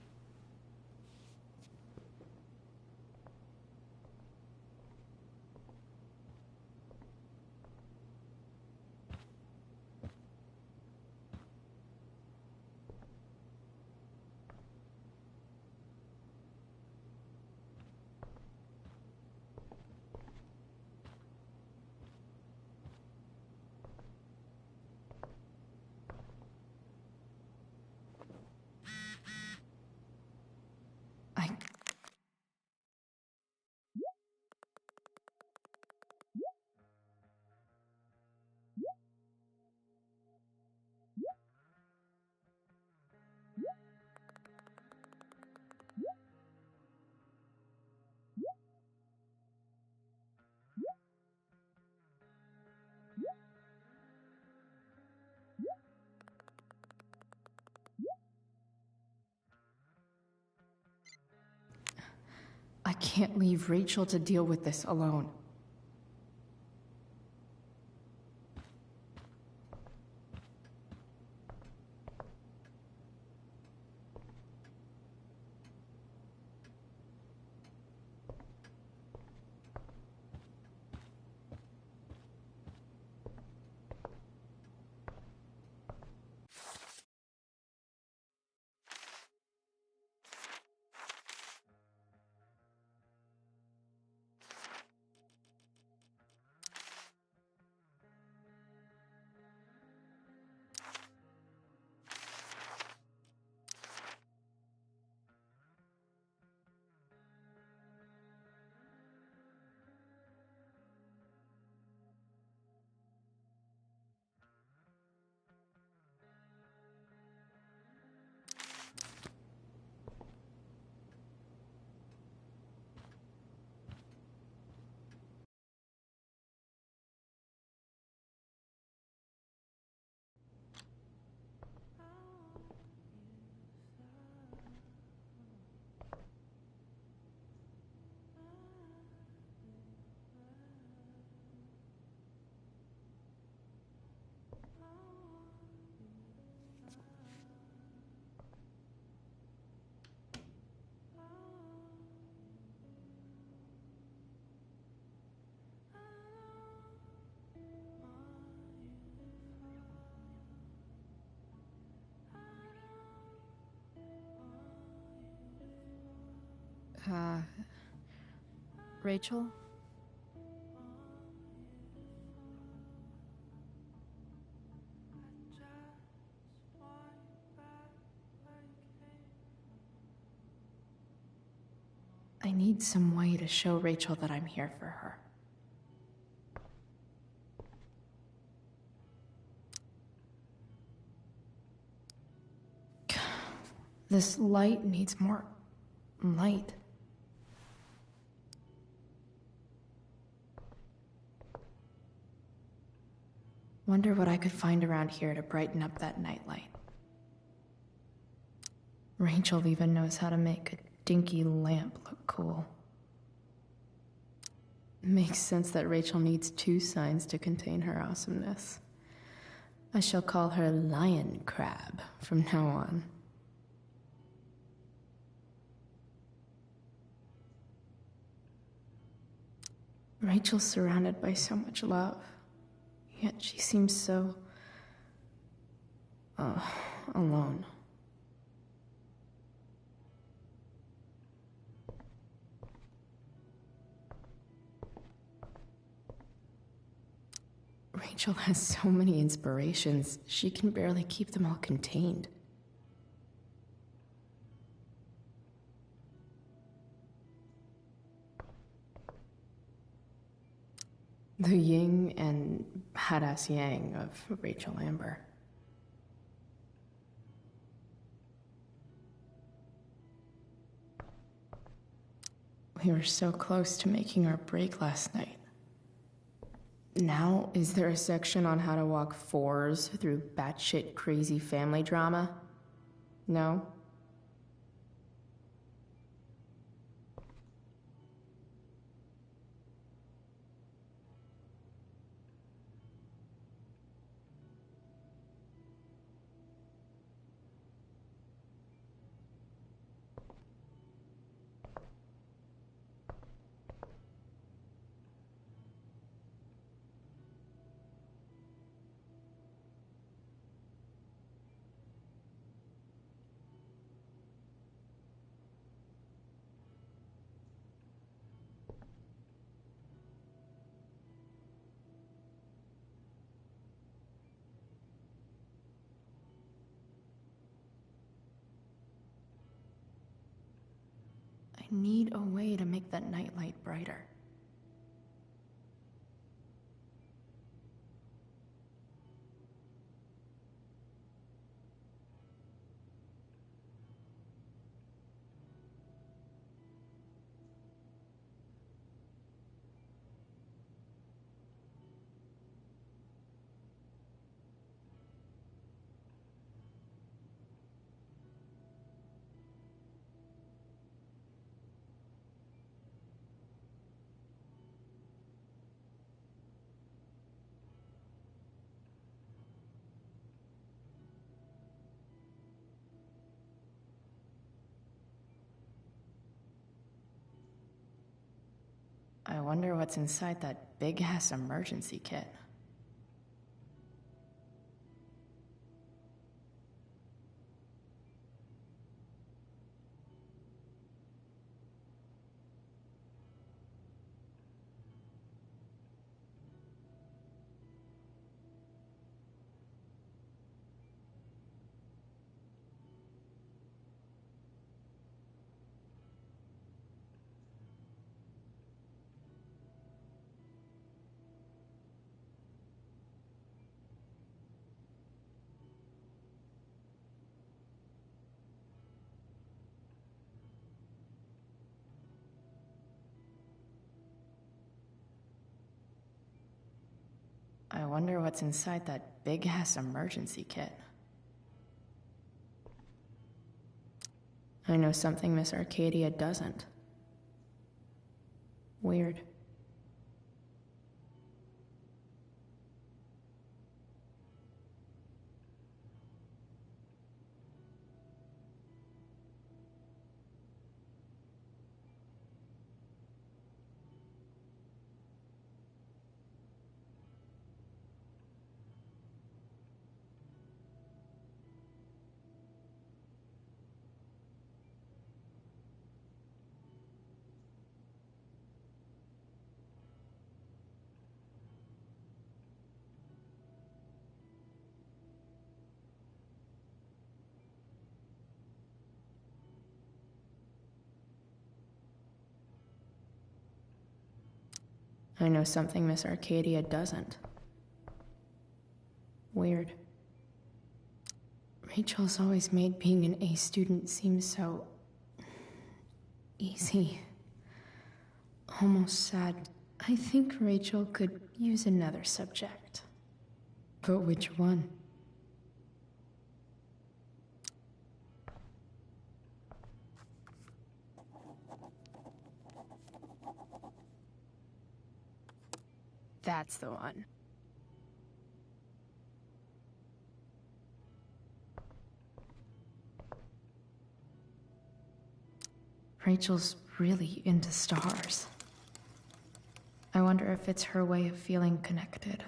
Speaker 5: I can't leave Rachel to deal with this alone. Rachel?
Speaker 4: I need some way to show Rachel that I'm here for her. This light needs more light. Wonder what I could find around here to brighten up that nightlight. Rachel even knows how to make a dinky lamp look cool. Makes sense that Rachel needs 2 signs to contain her awesomeness. I shall call her Lion Crab from now on. Rachel's surrounded by so much love, yet she seems so... alone. Rachel has so many inspirations, she can barely keep them all contained. The yin and badass yang of Rachel Amber. We were so close to making our break last night. Now, is there a section on how to walk 4s through batshit crazy family drama? No? I need a way to make that nightlight brighter. I wonder what's inside that big-ass emergency kit. I wonder what's inside that big-ass emergency kit. I know something Miss Arcadia doesn't. Weird. I know something Miss Arcadia doesn't. Weird. Rachel's always made being an A student seem so... easy. Almost sad. I think Rachel could use another subject. But which one?
Speaker 5: That's the one.
Speaker 4: Rachel's really into stars. I wonder if it's her way of feeling connected.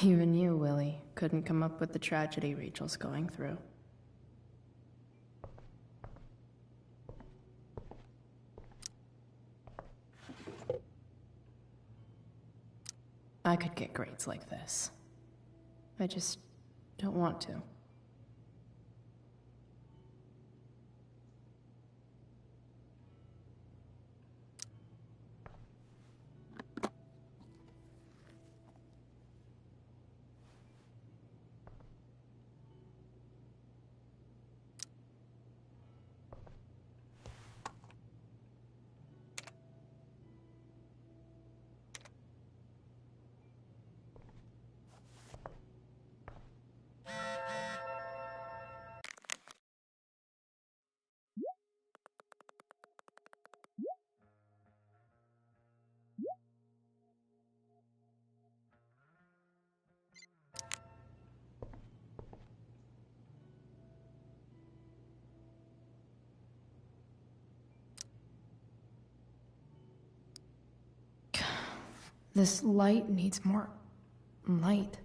Speaker 4: Even you, Willie, couldn't come up with the tragedy Rachel's going through. I could get grades like this. I just don't want to. This light needs more light.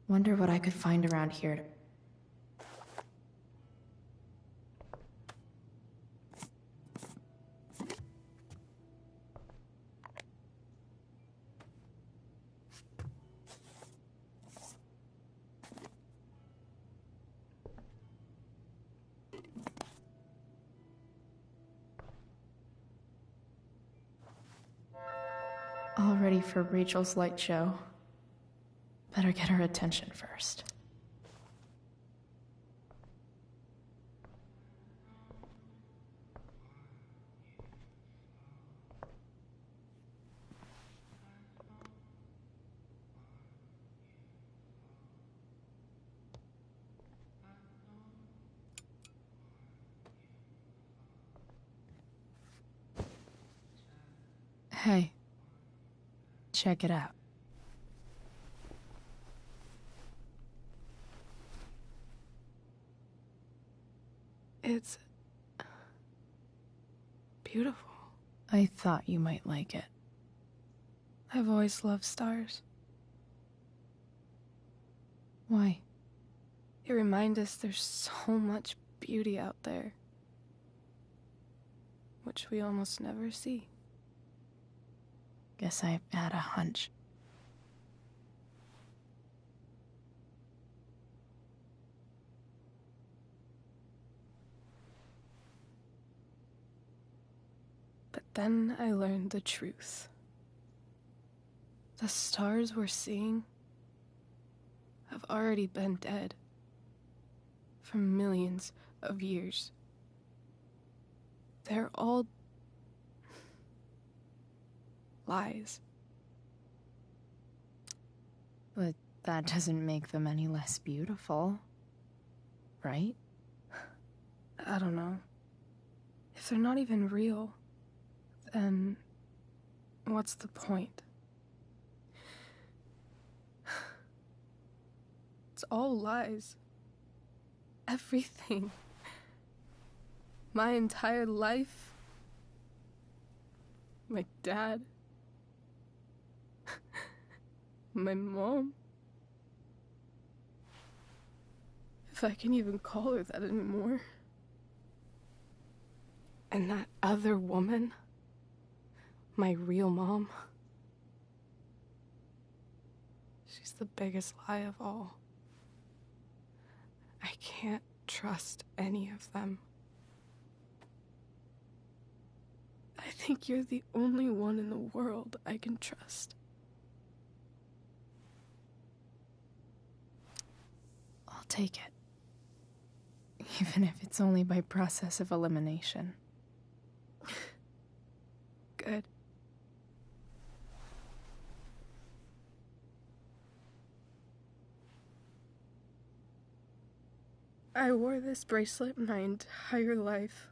Speaker 4: Wonder what I could find around here. All ready for Rachel's light show. Better get her attention first.
Speaker 5: Hey. Check it out. It's beautiful.
Speaker 4: I thought you might like it.
Speaker 5: I've always loved stars.
Speaker 4: Why?
Speaker 5: They remind us there's so much beauty out there, which we almost never see.
Speaker 4: Guess I had a hunch.
Speaker 5: But then I learned the truth. The stars we're seeing have already been dead for millions of years. They're all lies.
Speaker 4: But that doesn't make them any less beautiful, right?
Speaker 5: I don't know. If they're not even real, then what's the point? It's all lies. Everything. My entire life. My dad. My mom. If I can even call her that anymore. And that other woman. My real mom. She's the biggest lie of all. I can't trust any of them. I think you're the only one in the world I can trust.
Speaker 4: I'll take it. Even if it's only by process of elimination.
Speaker 5: Good. I wore this bracelet my entire life.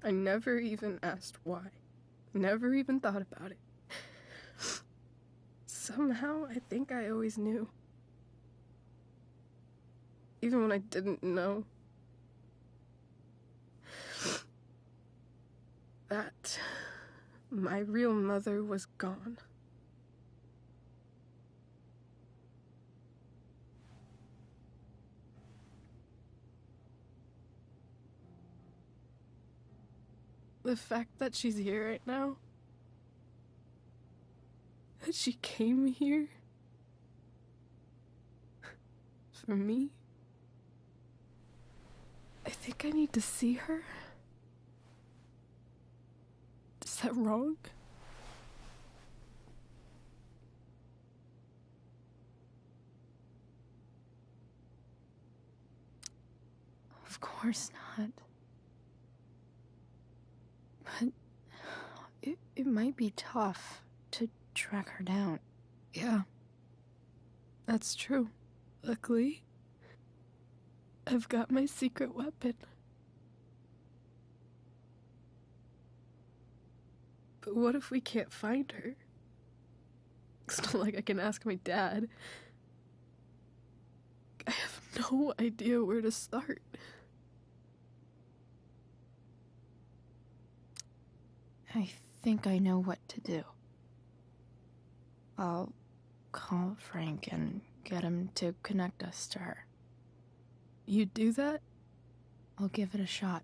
Speaker 5: I never even asked why. Never even thought about it. Somehow, I think I always knew. Even when I didn't know. That my real mother was gone. The fact that she's here right now, that she came here for me, I think I need to see her. Is that wrong?
Speaker 4: Of course not. But it might be tough to track her down.
Speaker 5: Yeah, that's true. Luckily, I've got my secret weapon. But what if we can't find her? It's not like I can ask my dad. I have no idea where to start.
Speaker 4: I think I know what to do. I'll call Frank and get him to connect us to her.
Speaker 5: You'd do that?
Speaker 4: I'll give it a shot.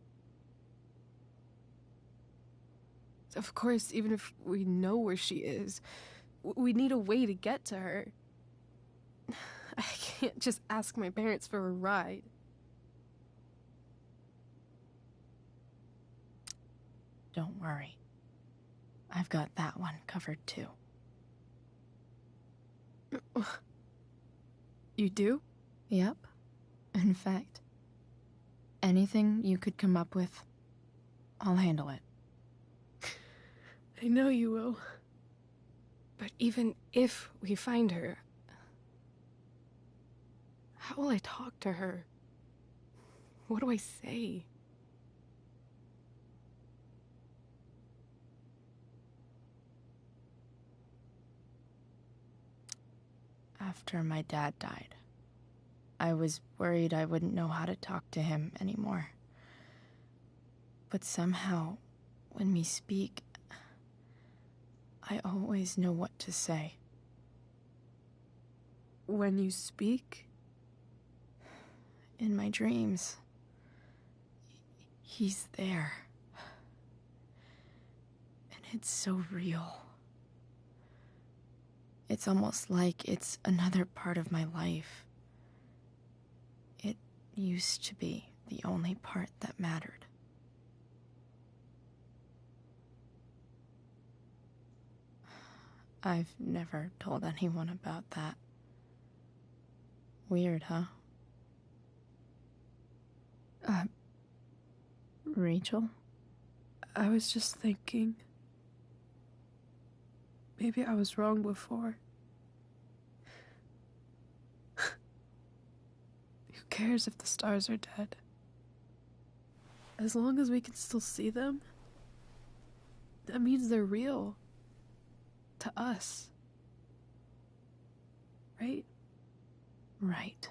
Speaker 5: Of course, even if we know where she is, we need a way to get to her. I can't just ask my parents for a ride.
Speaker 4: Don't worry. I've got that one covered too.
Speaker 5: You do?
Speaker 4: Yep. In fact, anything you could come up with, I'll handle it.
Speaker 5: I know you will. But even if we find her, how will I talk to her? What do I say?
Speaker 4: After my dad died, I was worried I wouldn't know how to talk to him anymore. But somehow, when we speak, I always know what to say.
Speaker 5: When you speak?
Speaker 4: In my dreams, he's there. And it's so real. It's almost like it's another part of my life. It used to be the only part that mattered. I've never told anyone about that. Weird, huh? Rachel?
Speaker 5: I was just thinking. Maybe I was wrong before. Who cares if the stars are dead? As long as we can still see them, that means they're real. To us. Right?
Speaker 4: Right.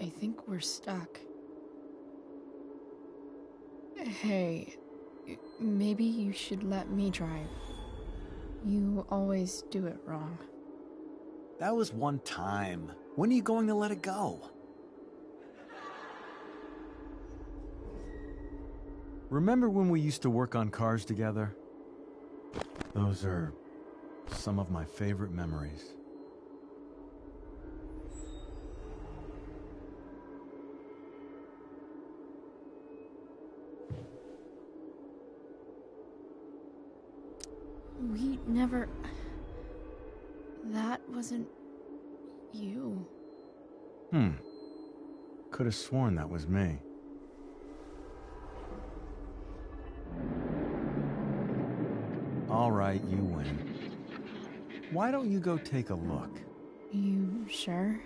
Speaker 4: I think we're stuck. Hey, maybe you should let me drive. You always do it wrong.
Speaker 2: That was one time. When are you going to let it go? Remember when we used to work on cars together? Those are some of my favorite memories.
Speaker 4: We never... That wasn't... you.
Speaker 2: Could have sworn that was me. All right, you win. Why don't you go take a look?
Speaker 4: You sure?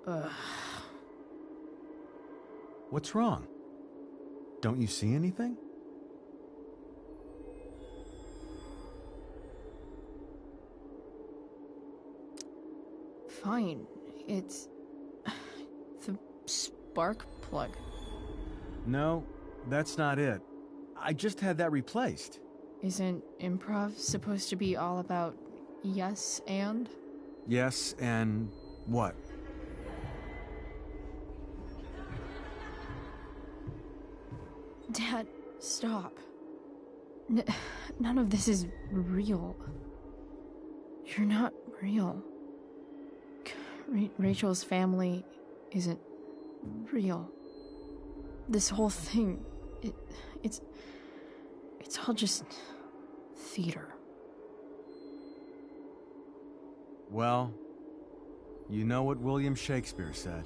Speaker 4: Ugh.
Speaker 2: What's wrong? Don't you see anything?
Speaker 4: Fine. It's... the spark plug.
Speaker 2: No, that's not it. I just had that replaced.
Speaker 4: Isn't improv supposed to be all about yes and?
Speaker 2: Yes, and what?
Speaker 4: Dad, stop. None of this is real. You're not real. Rachel's family isn't real. This whole thing, it's all just theater.
Speaker 2: Well, you know what William Shakespeare said.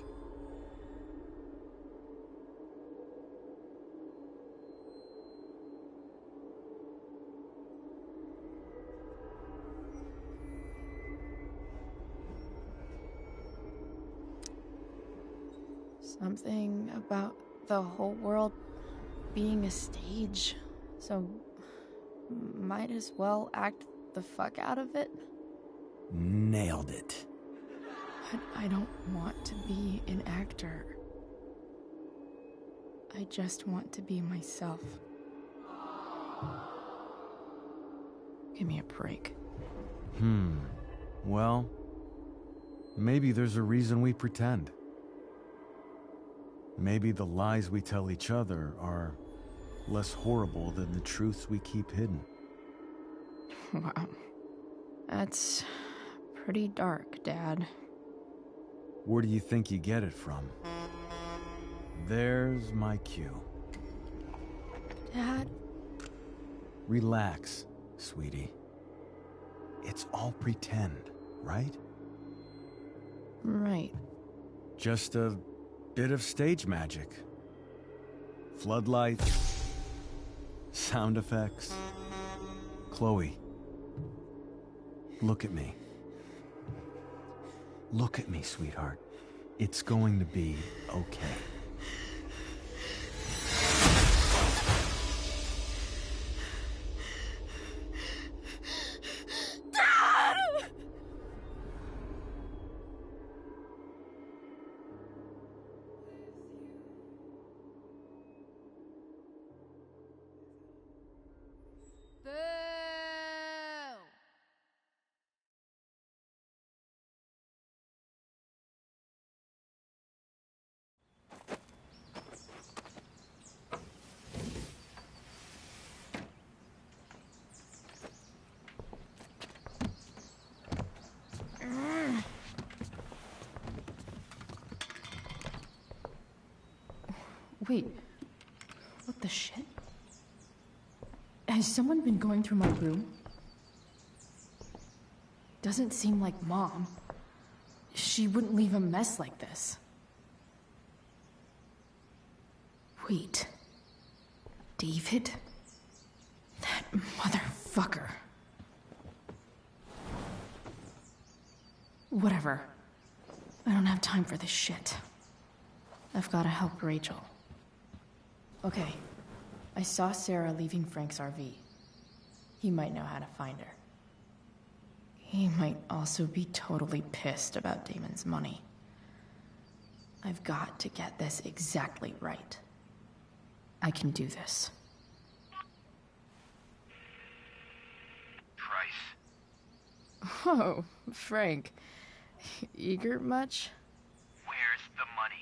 Speaker 4: Something about the whole world being a stage, so might as well act the fuck out of it.
Speaker 2: Nailed it.
Speaker 4: But I don't want to be an actor. I just want to be myself. Give me a break.
Speaker 2: Well, maybe there's a reason we pretend. Maybe the lies we tell each other are less horrible than the truths we keep hidden.
Speaker 4: Wow. That's pretty dark, Dad.
Speaker 2: Where do you think you get it from? There's my cue.
Speaker 4: Dad?
Speaker 2: Relax, sweetie. It's all pretend, right?
Speaker 4: Right.
Speaker 2: Just a bit of stage magic. Floodlights, sound effects. Chloe, look at me. Look at me, sweetheart. It's going to be okay.
Speaker 6: Boo!
Speaker 4: Wait. What the shit? Has someone been going through my room? Doesn't seem like Mom. She wouldn't leave a mess like this. Wait. David? That Motherfucker. Whatever. I don't have time for this shit. I've gotta help Rachel. Okay. I saw Sarah leaving Frank's RV. He might know how to find her. He might also be totally pissed about Damon's money. I've got to get this exactly right. I can do this.
Speaker 9: Price.
Speaker 4: Oh, Frank. Eager much?
Speaker 9: Where's the money?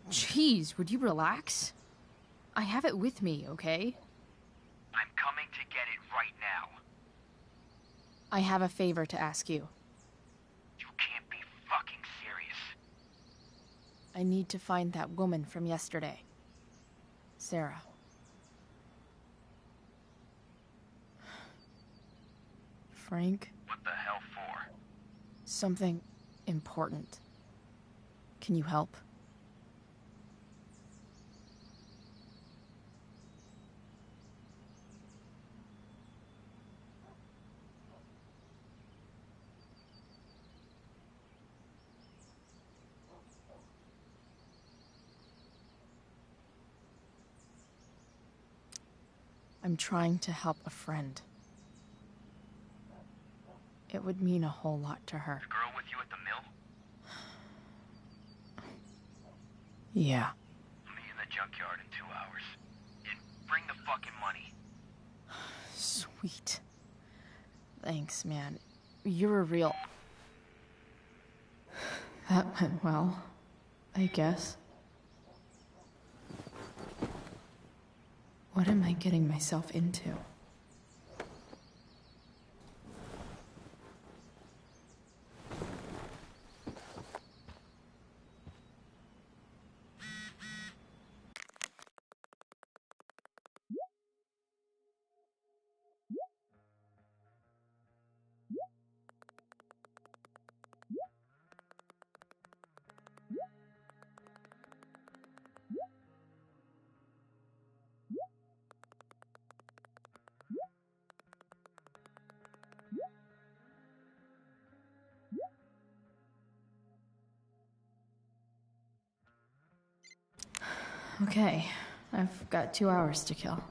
Speaker 6: Jeez, would you relax? I have it with me, okay?
Speaker 9: I'm coming to get it right now.
Speaker 6: I have a favor to ask you.
Speaker 9: You can't be fucking serious.
Speaker 6: I need to find that woman from yesterday. Sarah.
Speaker 4: Frank?
Speaker 9: What the hell for?
Speaker 6: Something important. Can you help? I'm trying to help a friend. It would mean a whole lot to her.
Speaker 9: The girl with you at the mill?
Speaker 6: Yeah.
Speaker 9: Meet in the junkyard in 2 hours. And bring the fucking money.
Speaker 6: Sweet. Thanks, man. You're a real...
Speaker 4: That went well, I guess. What am I getting myself into? Okay, I've got 2 hours to kill.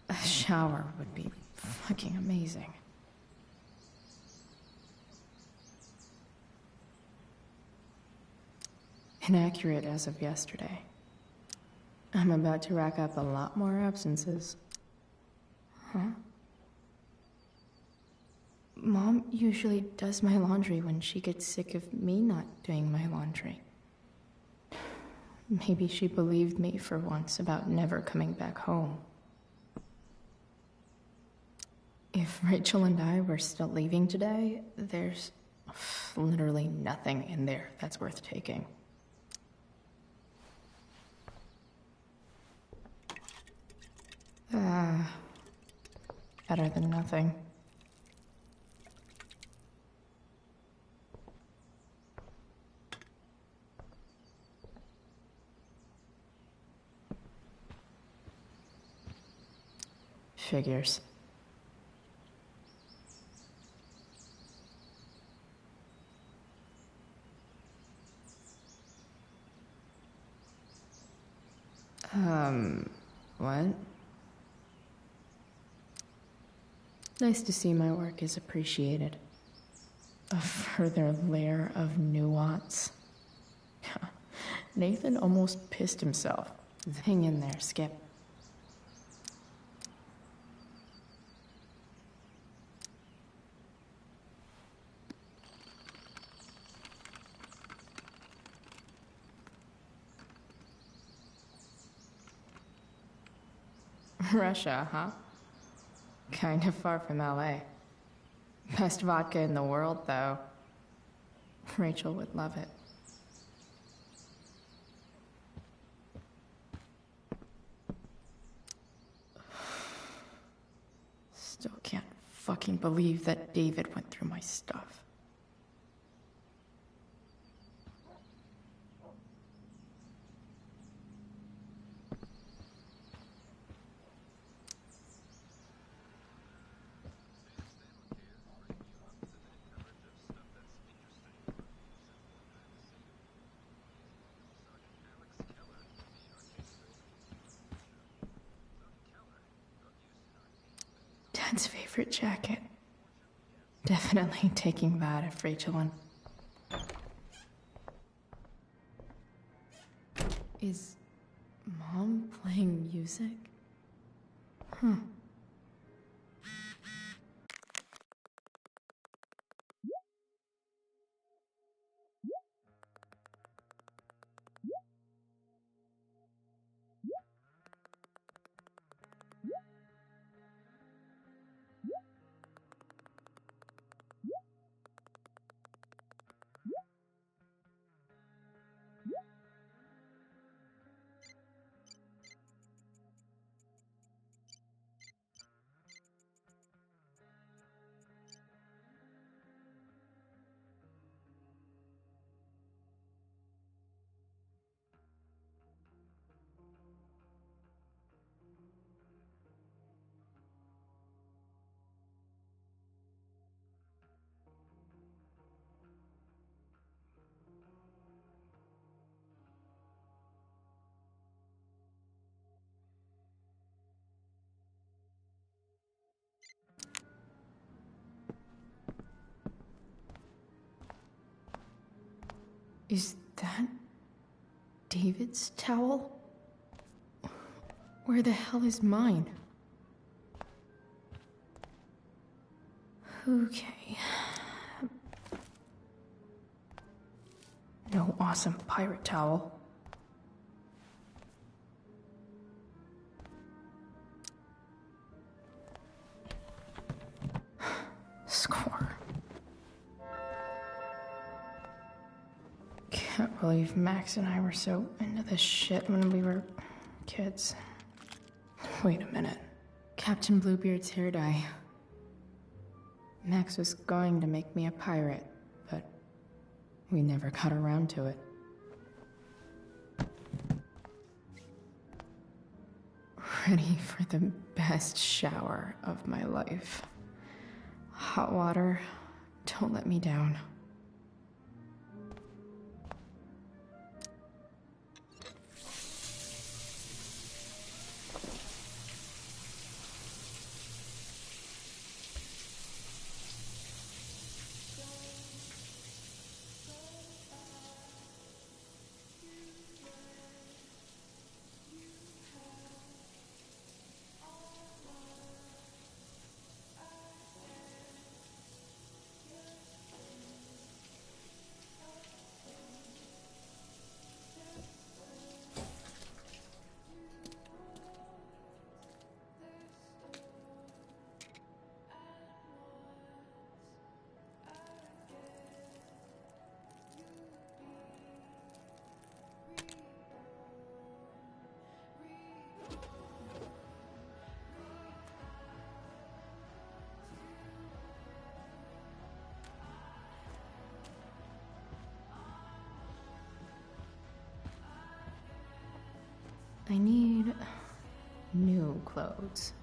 Speaker 4: A shower would be fucking amazing. Inaccurate as of yesterday. I'm about to rack up a lot more absences. Huh? Mom usually does my laundry when she gets sick of me not doing my laundry. Maybe she believed me for once about never coming back home. If Rachel and I were still leaving today, there's literally nothing in there that's worth taking. Better than nothing. Figures. What? Nice to see my work is appreciated. A further layer of nuance. Nathan almost pissed himself. Hang in there, Skip. Russia, huh? Kind of far from LA. Best vodka in the world, though. Rachel would love it. Still can't fucking believe that David went through my stuff. Dad's favorite jacket. Definitely taking that if Rachel and... Is Mom playing music? Huh. Is that David's towel? Where the hell is mine? Okay. No awesome pirate towel. Score. Can't believe Max and I were so into this shit when we were kids. Wait a minute. Captain Bluebeard's hair dye. Max was going to make me a pirate, but we never got around to it. Ready for the best shower of my life. Hot water, don't let me down. I need new clothes.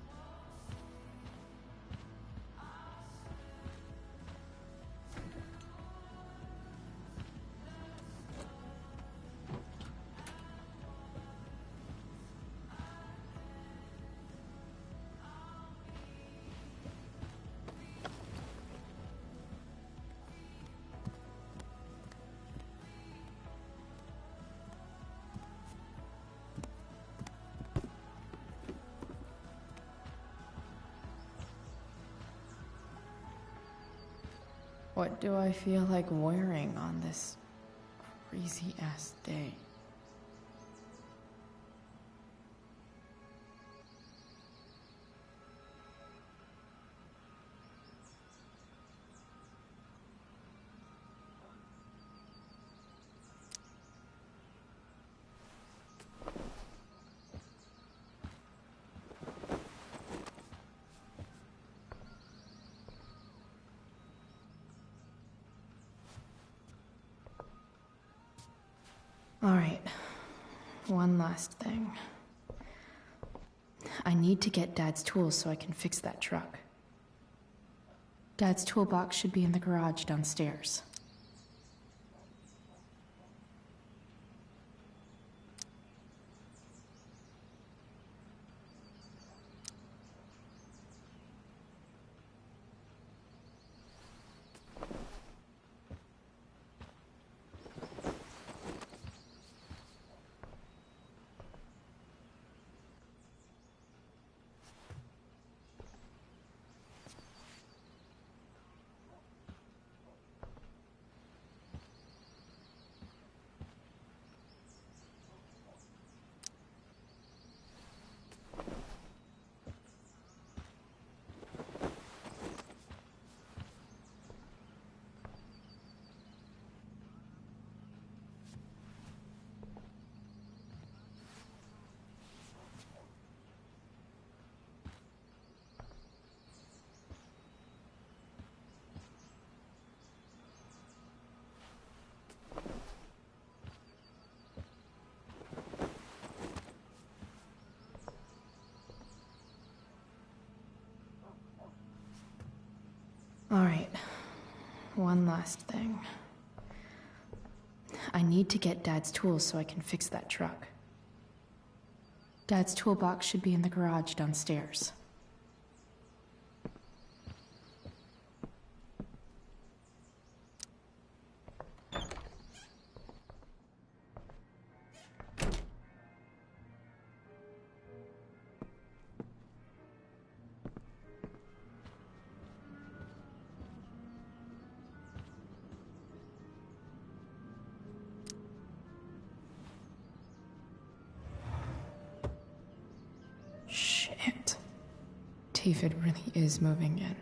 Speaker 4: What do I feel like wearing on this crazy-ass day? Alright, one last thing. I need to get Dad's tools so I can fix that truck. Dad's toolbox should be in the garage downstairs. Alright, one last thing. I need to get Dad's tools so I can fix that truck. Dad's toolbox should be in the garage downstairs. Shit. David really is moving in.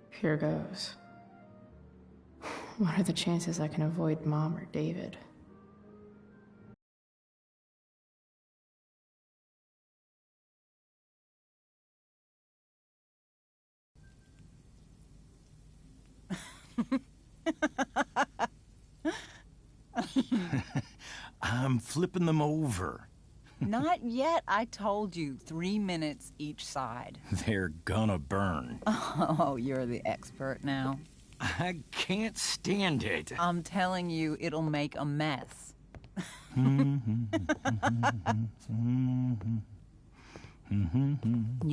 Speaker 4: Here goes. What are the chances I can avoid Mom or David?
Speaker 10: I'm flipping them over.
Speaker 11: Not yet. I told you, 3 minutes each side.
Speaker 10: They're gonna burn.
Speaker 11: Oh, you're the expert now.
Speaker 10: I can't stand it.
Speaker 11: I'm telling you, it'll make a mess. You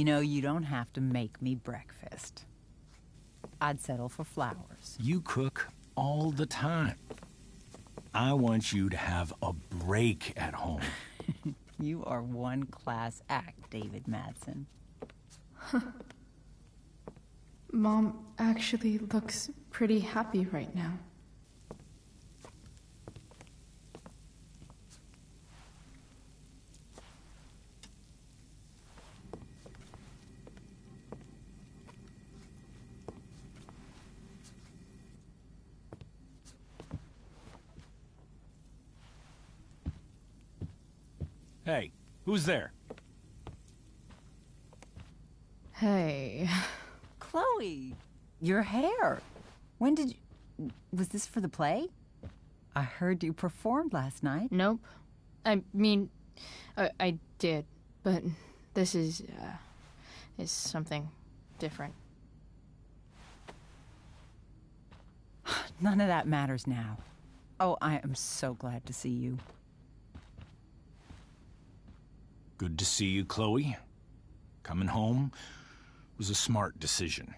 Speaker 11: know, you don't have to make me breakfast. I'd settle for flowers.
Speaker 10: You cook all the time. I want you to have a break at home.
Speaker 11: You are one class act, David Madsen.
Speaker 4: Mom actually looks pretty happy right now.
Speaker 10: Hey, who's there?
Speaker 4: Hey.
Speaker 11: Chloe, your hair. When did you... Was this for the play? I heard you performed last night.
Speaker 4: Nope. I mean, I did, but this is something different.
Speaker 11: None of that matters now. Oh, I am so glad to see you.
Speaker 10: Good to see you, Chloe. Coming home was a smart decision.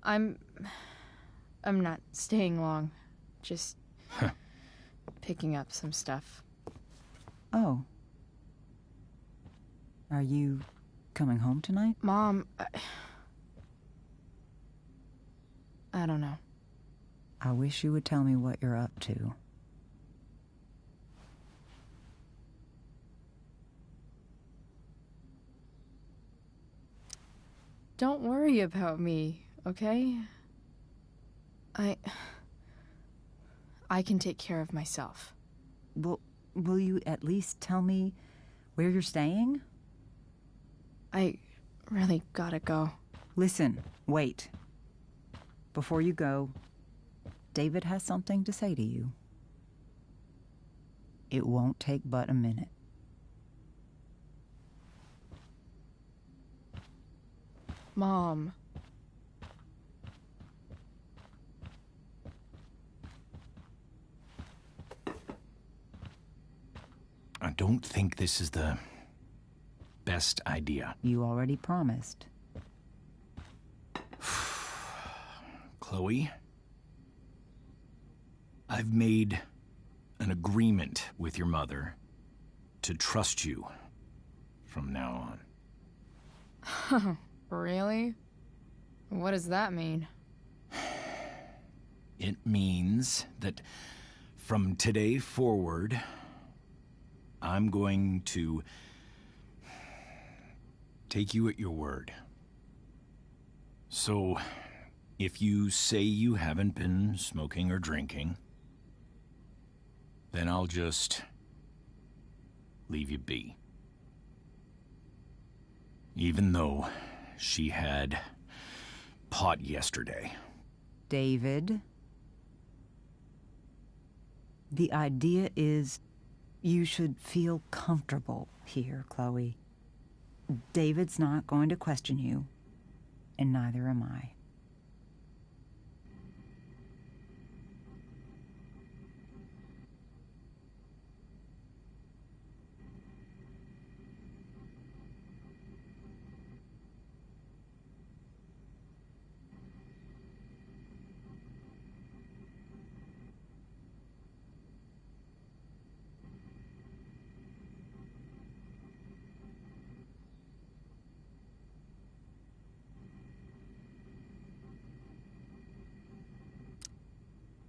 Speaker 4: I'm not staying long. Just picking up some stuff.
Speaker 11: Oh. Are you coming home tonight?
Speaker 4: Mom, I don't know.
Speaker 11: I wish you would tell me what you're up to.
Speaker 4: don't worry about me, okay? I can take care of myself.
Speaker 11: Will you at least tell me where you're staying?
Speaker 4: I really gotta go.
Speaker 11: Listen, wait. Before you go, David has something to say to you. It won't take but a minute.
Speaker 4: Mom.
Speaker 10: I don't think this is the best idea.
Speaker 11: You already promised.
Speaker 10: Chloe, I've made an agreement with your mother to trust you from now
Speaker 4: on. Really? What does that mean?
Speaker 10: It means that from today forward, I'm going to take you at your word. So, if you say you haven't been smoking or drinking, then I'll just leave you be. Even though she had pot yesterday.
Speaker 11: David, the idea is you should feel comfortable here, Chloe. David's not going to question you, and neither am I.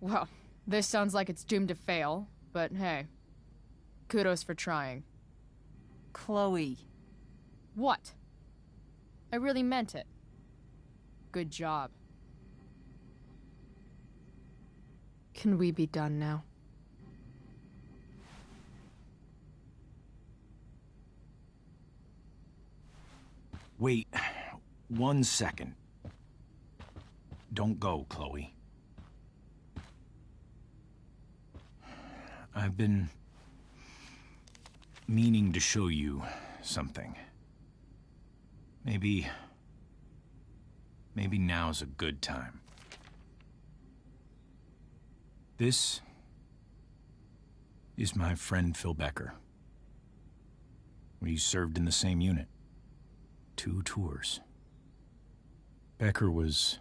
Speaker 4: Well, this sounds like it's doomed to fail, but hey, kudos for trying.
Speaker 11: Chloe.
Speaker 4: What? I really meant it. Good job. Can we be done now?
Speaker 10: Wait 1 second. Don't go, Chloe. I've been meaning to show you something. Maybe now's a good time. This is my friend Phil Becker. We served in the same unit. 2 tours. Becker was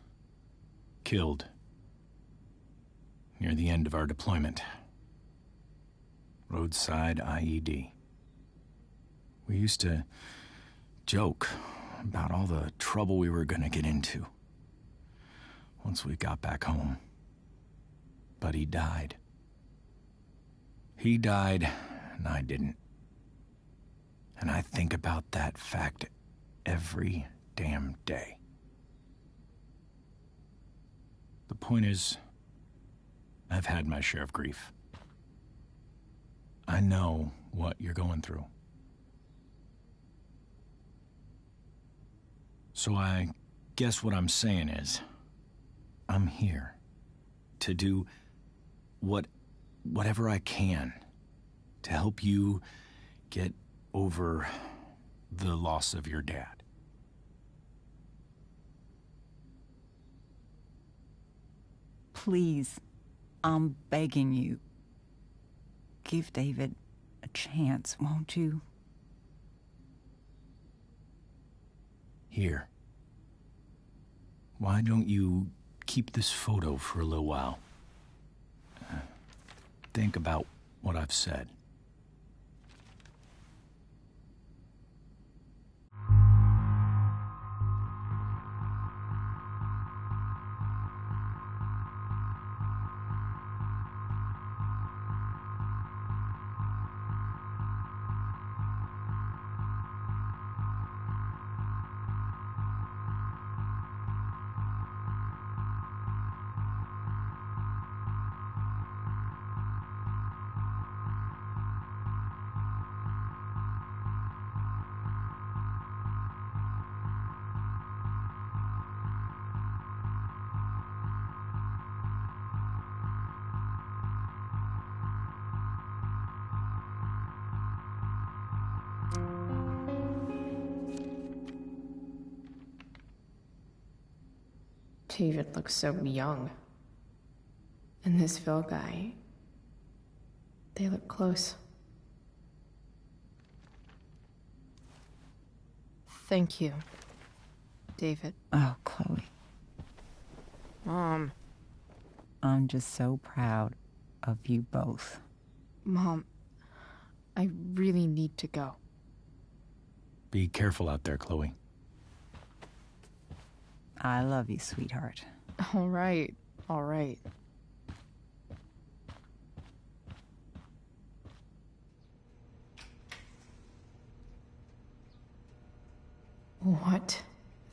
Speaker 10: killed near the end of our deployment. Roadside IED. We used to joke about all the trouble we were gonna get into once we got back home. But he died. He died, and I didn't. And I think about that fact every damn day. The point is, I've had my share of grief. I know what you're going through. So I guess what I'm saying is, I'm here to do whatever I can to help you get over the loss of your dad.
Speaker 11: Please, I'm begging you. Give David a chance, won't you?
Speaker 10: Here. Why don't you keep this photo for a little while? Think about what I've said.
Speaker 4: David looks so young. And this Phil guy, they look close.
Speaker 5: Thank you, David.
Speaker 11: Oh, Chloe.
Speaker 5: Mom.
Speaker 11: I'm just so proud of you both.
Speaker 5: Mom, I really need to go.
Speaker 10: Be careful out there, Chloe.
Speaker 11: I love you, sweetheart.
Speaker 5: All right, all right.
Speaker 4: What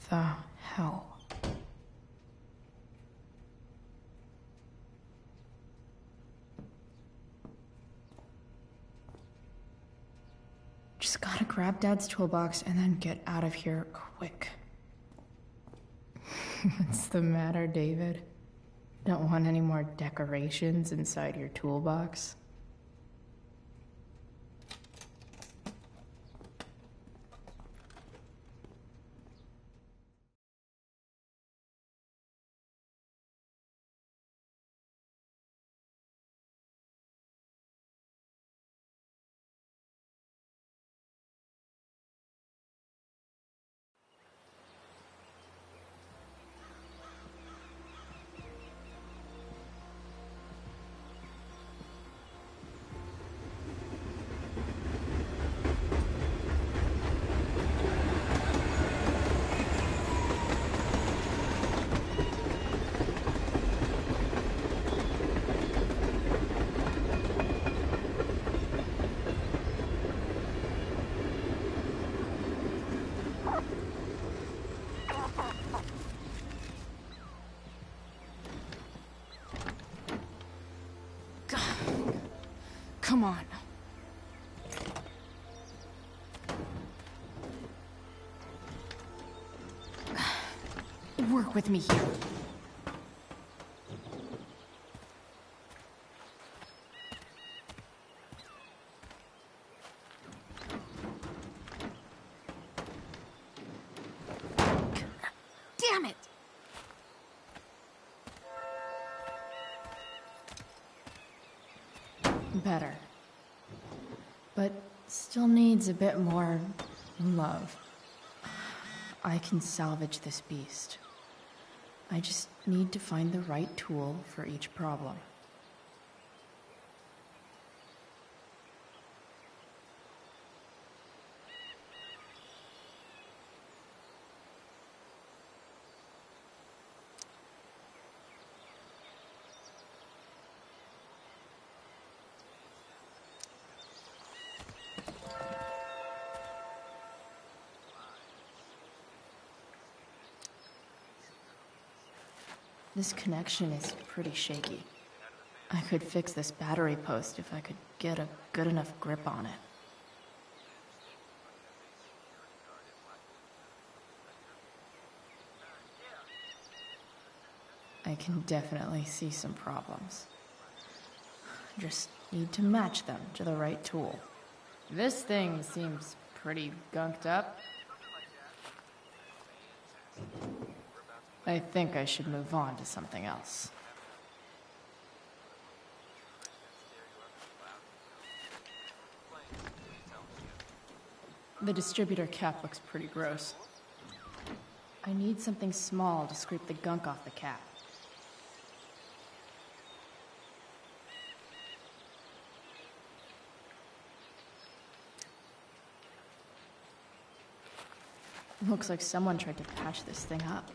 Speaker 4: the hell? Just gotta grab Dad's toolbox and then get out of here quick. What's the matter, David? Don't want any more decorations inside your toolbox?
Speaker 5: Come on. Work with me here. Damn it!
Speaker 4: Better. But still needs a bit more love. I can salvage this beast. I just need to find the right tool for each problem. This connection is pretty shaky. I could fix this battery post if I could get a good enough grip on it. I can definitely see some problems. Just need to match them to the right tool. This thing seems pretty gunked up. I think I should move on to something else. The distributor cap looks pretty gross. I need something small to scrape the gunk off the cap. Looks like someone tried to patch this thing up.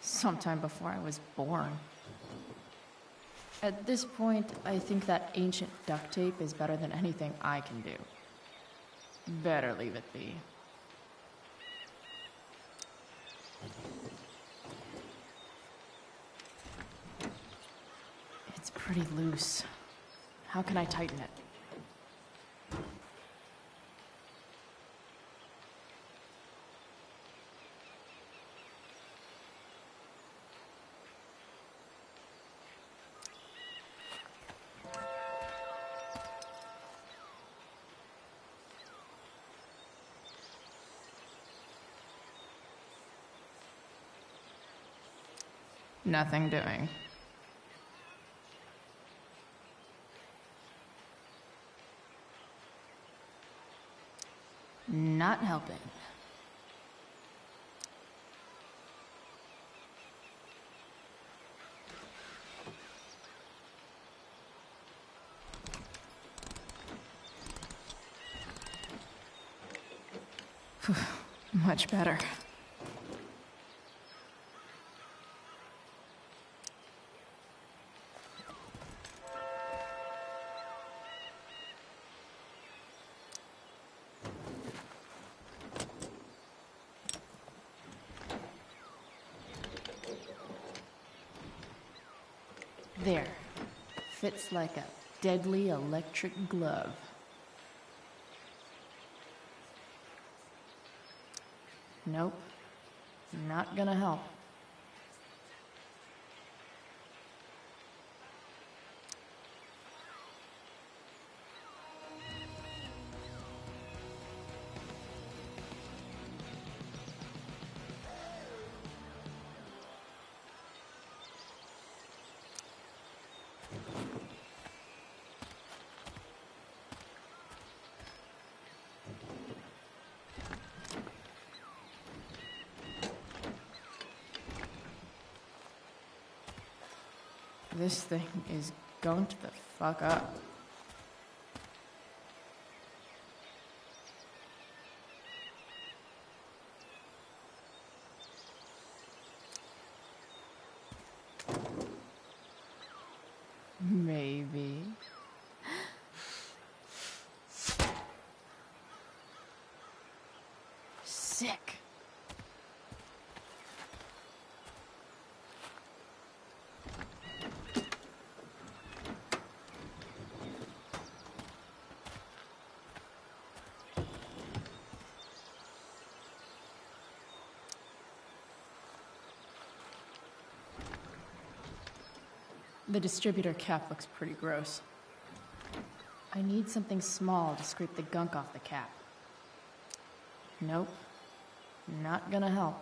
Speaker 4: Sometime before I was born. At this point, I think that ancient duct tape is better than anything I can do. Better leave it be. It's pretty loose. How can I tighten it? Nothing doing. Not helping. Much better. There. Fits like a deadly electric glove. Nope. Not gonna help. This thing is going to the fuck up. Maybe. Sick. The distributor cap looks pretty gross. I need something small to scrape the gunk off the cap. Nope. Not gonna help.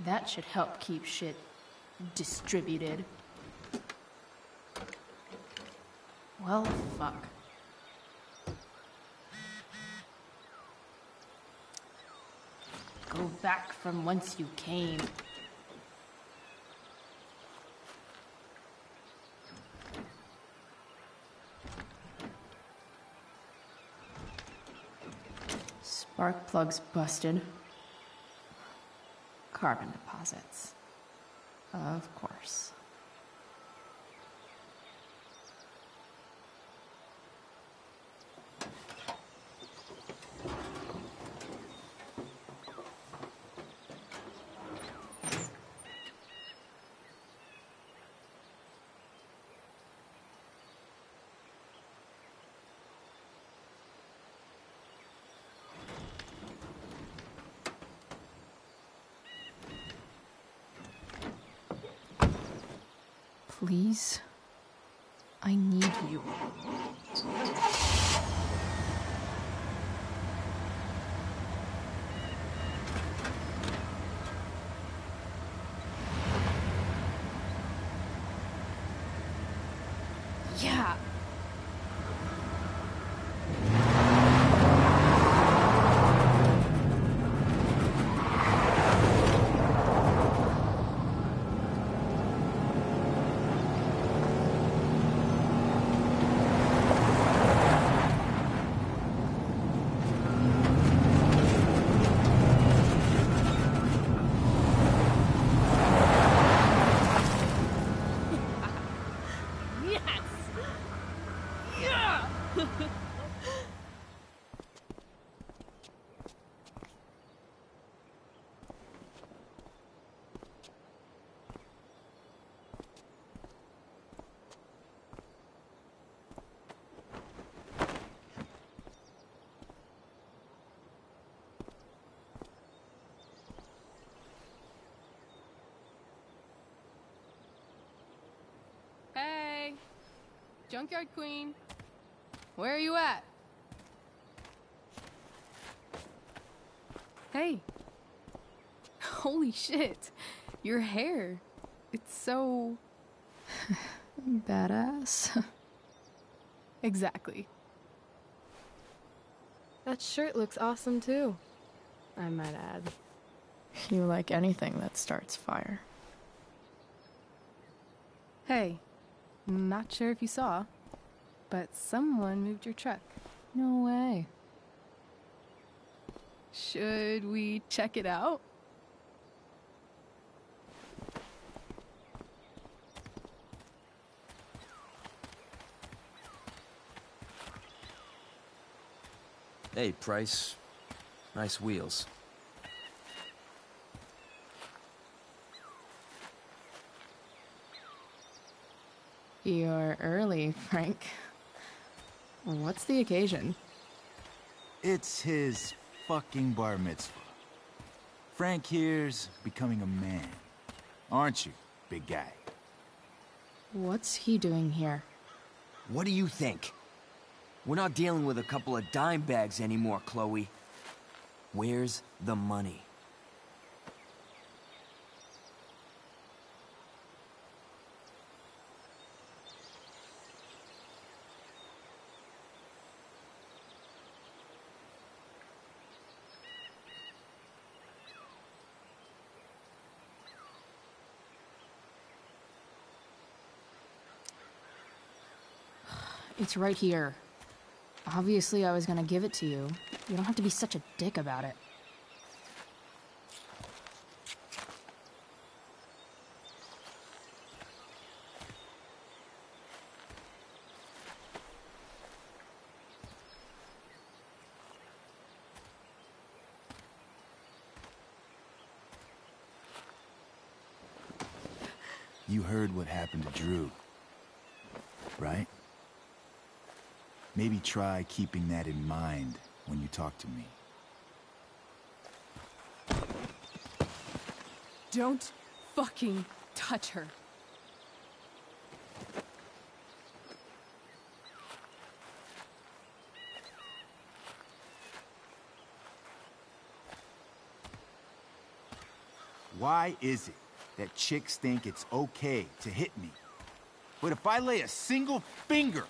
Speaker 4: That should help keep shit distributed. Well, fuck. Go back from whence you came. Spark plug's busted. Carbon deposits. Of course. Please, I need you. Yeah.
Speaker 5: Junkyard Queen. Where are you at? Hey. Holy shit. Your hair. It's so...
Speaker 4: Badass.
Speaker 5: Exactly.
Speaker 12: That shirt looks awesome too, I might add.
Speaker 4: You like anything that starts fire.
Speaker 5: Hey, not sure if you saw, but someone moved your truck.
Speaker 4: No way.
Speaker 5: Should we check it out?
Speaker 13: Hey, Price. Nice wheels.
Speaker 4: You're early, Frank. What's the occasion?
Speaker 10: It's his fucking bar mitzvah. Frank here's becoming a man. Aren't you, big guy?
Speaker 4: What's he doing here?
Speaker 13: What do you think? We're not dealing with a couple of dime bags anymore, Chloe. Where's the money?
Speaker 4: It's right here. Obviously, I was gonna give it to you. You don't have to be such a dick about it.
Speaker 10: You heard what happened to Drew, right? Maybe try keeping that in mind when you talk to me.
Speaker 5: Don't fucking touch her.
Speaker 10: Why is it that chicks think it's okay to hit me? But if I lay a single finger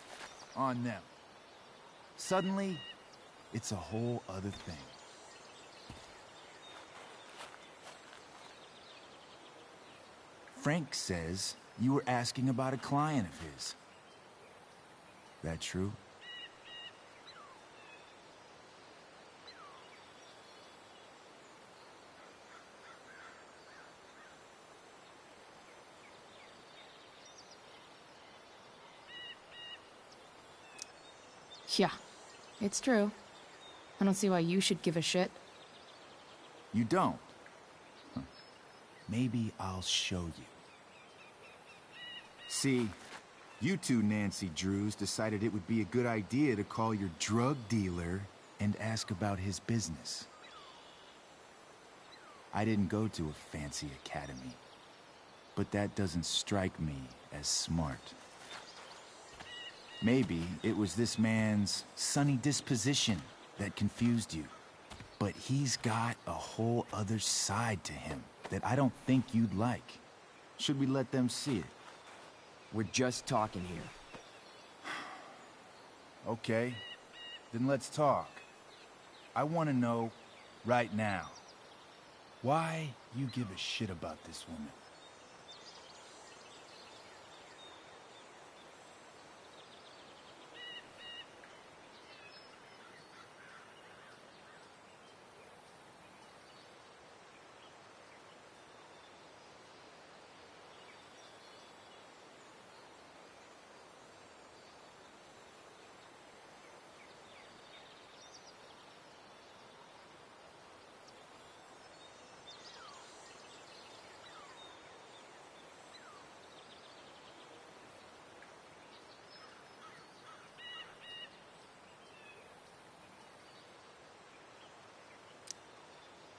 Speaker 10: on them, suddenly, it's a whole other thing. Frank says you were asking about a client of his. That true?
Speaker 4: Yeah, it's true. I don't see why you should give a shit.
Speaker 10: You don't? Huh. Maybe I'll show you. See, you two Nancy Drews decided it would be a good idea to call your drug dealer and ask about his business. I didn't go to a fancy academy, but that doesn't strike me as smart. Maybe it was this man's sunny disposition that confused you. But he's got a whole other side to him that I don't think you'd like. Should we let them see it?
Speaker 13: We're just talking here.
Speaker 10: Okay, then let's talk. I want to know, right now, why you give a shit about this woman.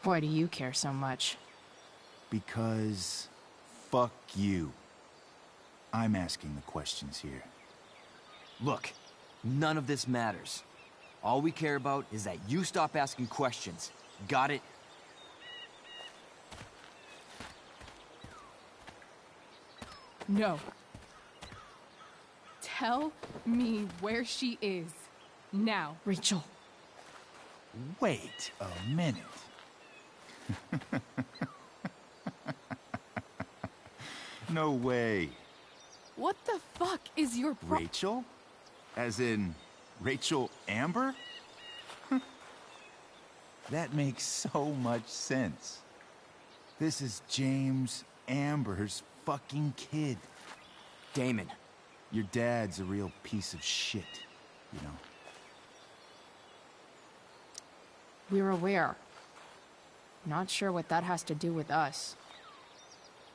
Speaker 4: Why do you care so much?
Speaker 10: Because fuck you. I'm asking the questions here.
Speaker 13: Look, none of this matters. All we care about is that you stop asking questions. Got it?
Speaker 5: No. Tell me where she is. Now.
Speaker 4: Rachel.
Speaker 10: Wait a minute. No way.
Speaker 5: What the fuck is your
Speaker 10: Rachel? As in, Rachel Amber? That makes so much sense. This is James Amber's fucking kid.
Speaker 13: Damon.
Speaker 10: Your dad's a real piece of shit, you know?
Speaker 4: We're aware. Not sure what that has to do with us.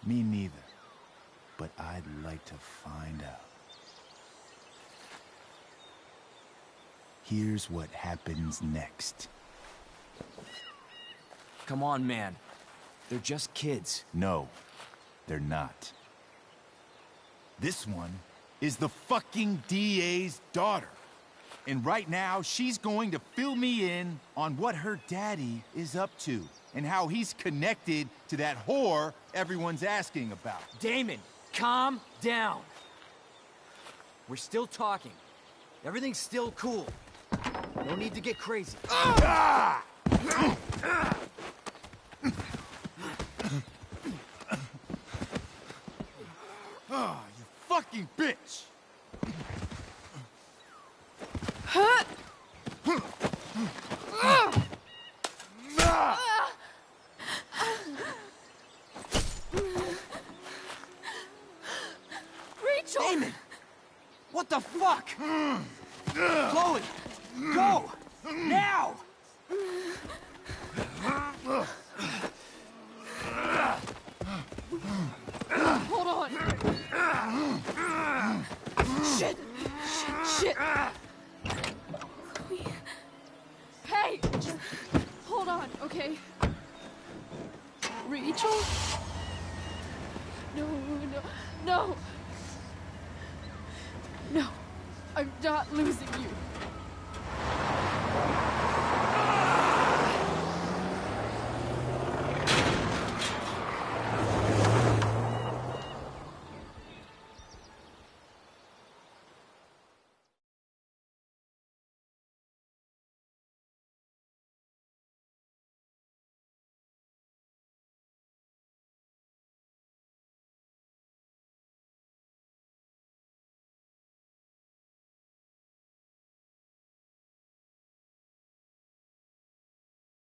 Speaker 10: Me neither. But I'd like to find out. Here's what happens next.
Speaker 13: Come on, man. They're just kids.
Speaker 10: No, they're not. This one is the fucking DA's daughter. And right now, she's going to fill me in on what her daddy is up to and how he's connected to that whore everyone's asking about.
Speaker 13: Damon, calm down. We're still talking. Everything's still cool. No need to get crazy.
Speaker 10: Ah! Oh, you fucking bitch!
Speaker 6: Rachel!
Speaker 13: Damon! What the fuck? Chloe! Go! Now!
Speaker 6: Hold on! Shit! Shit! Hey! Just hold on, okay? Rachel? No, no, no! No! I'm not losing you.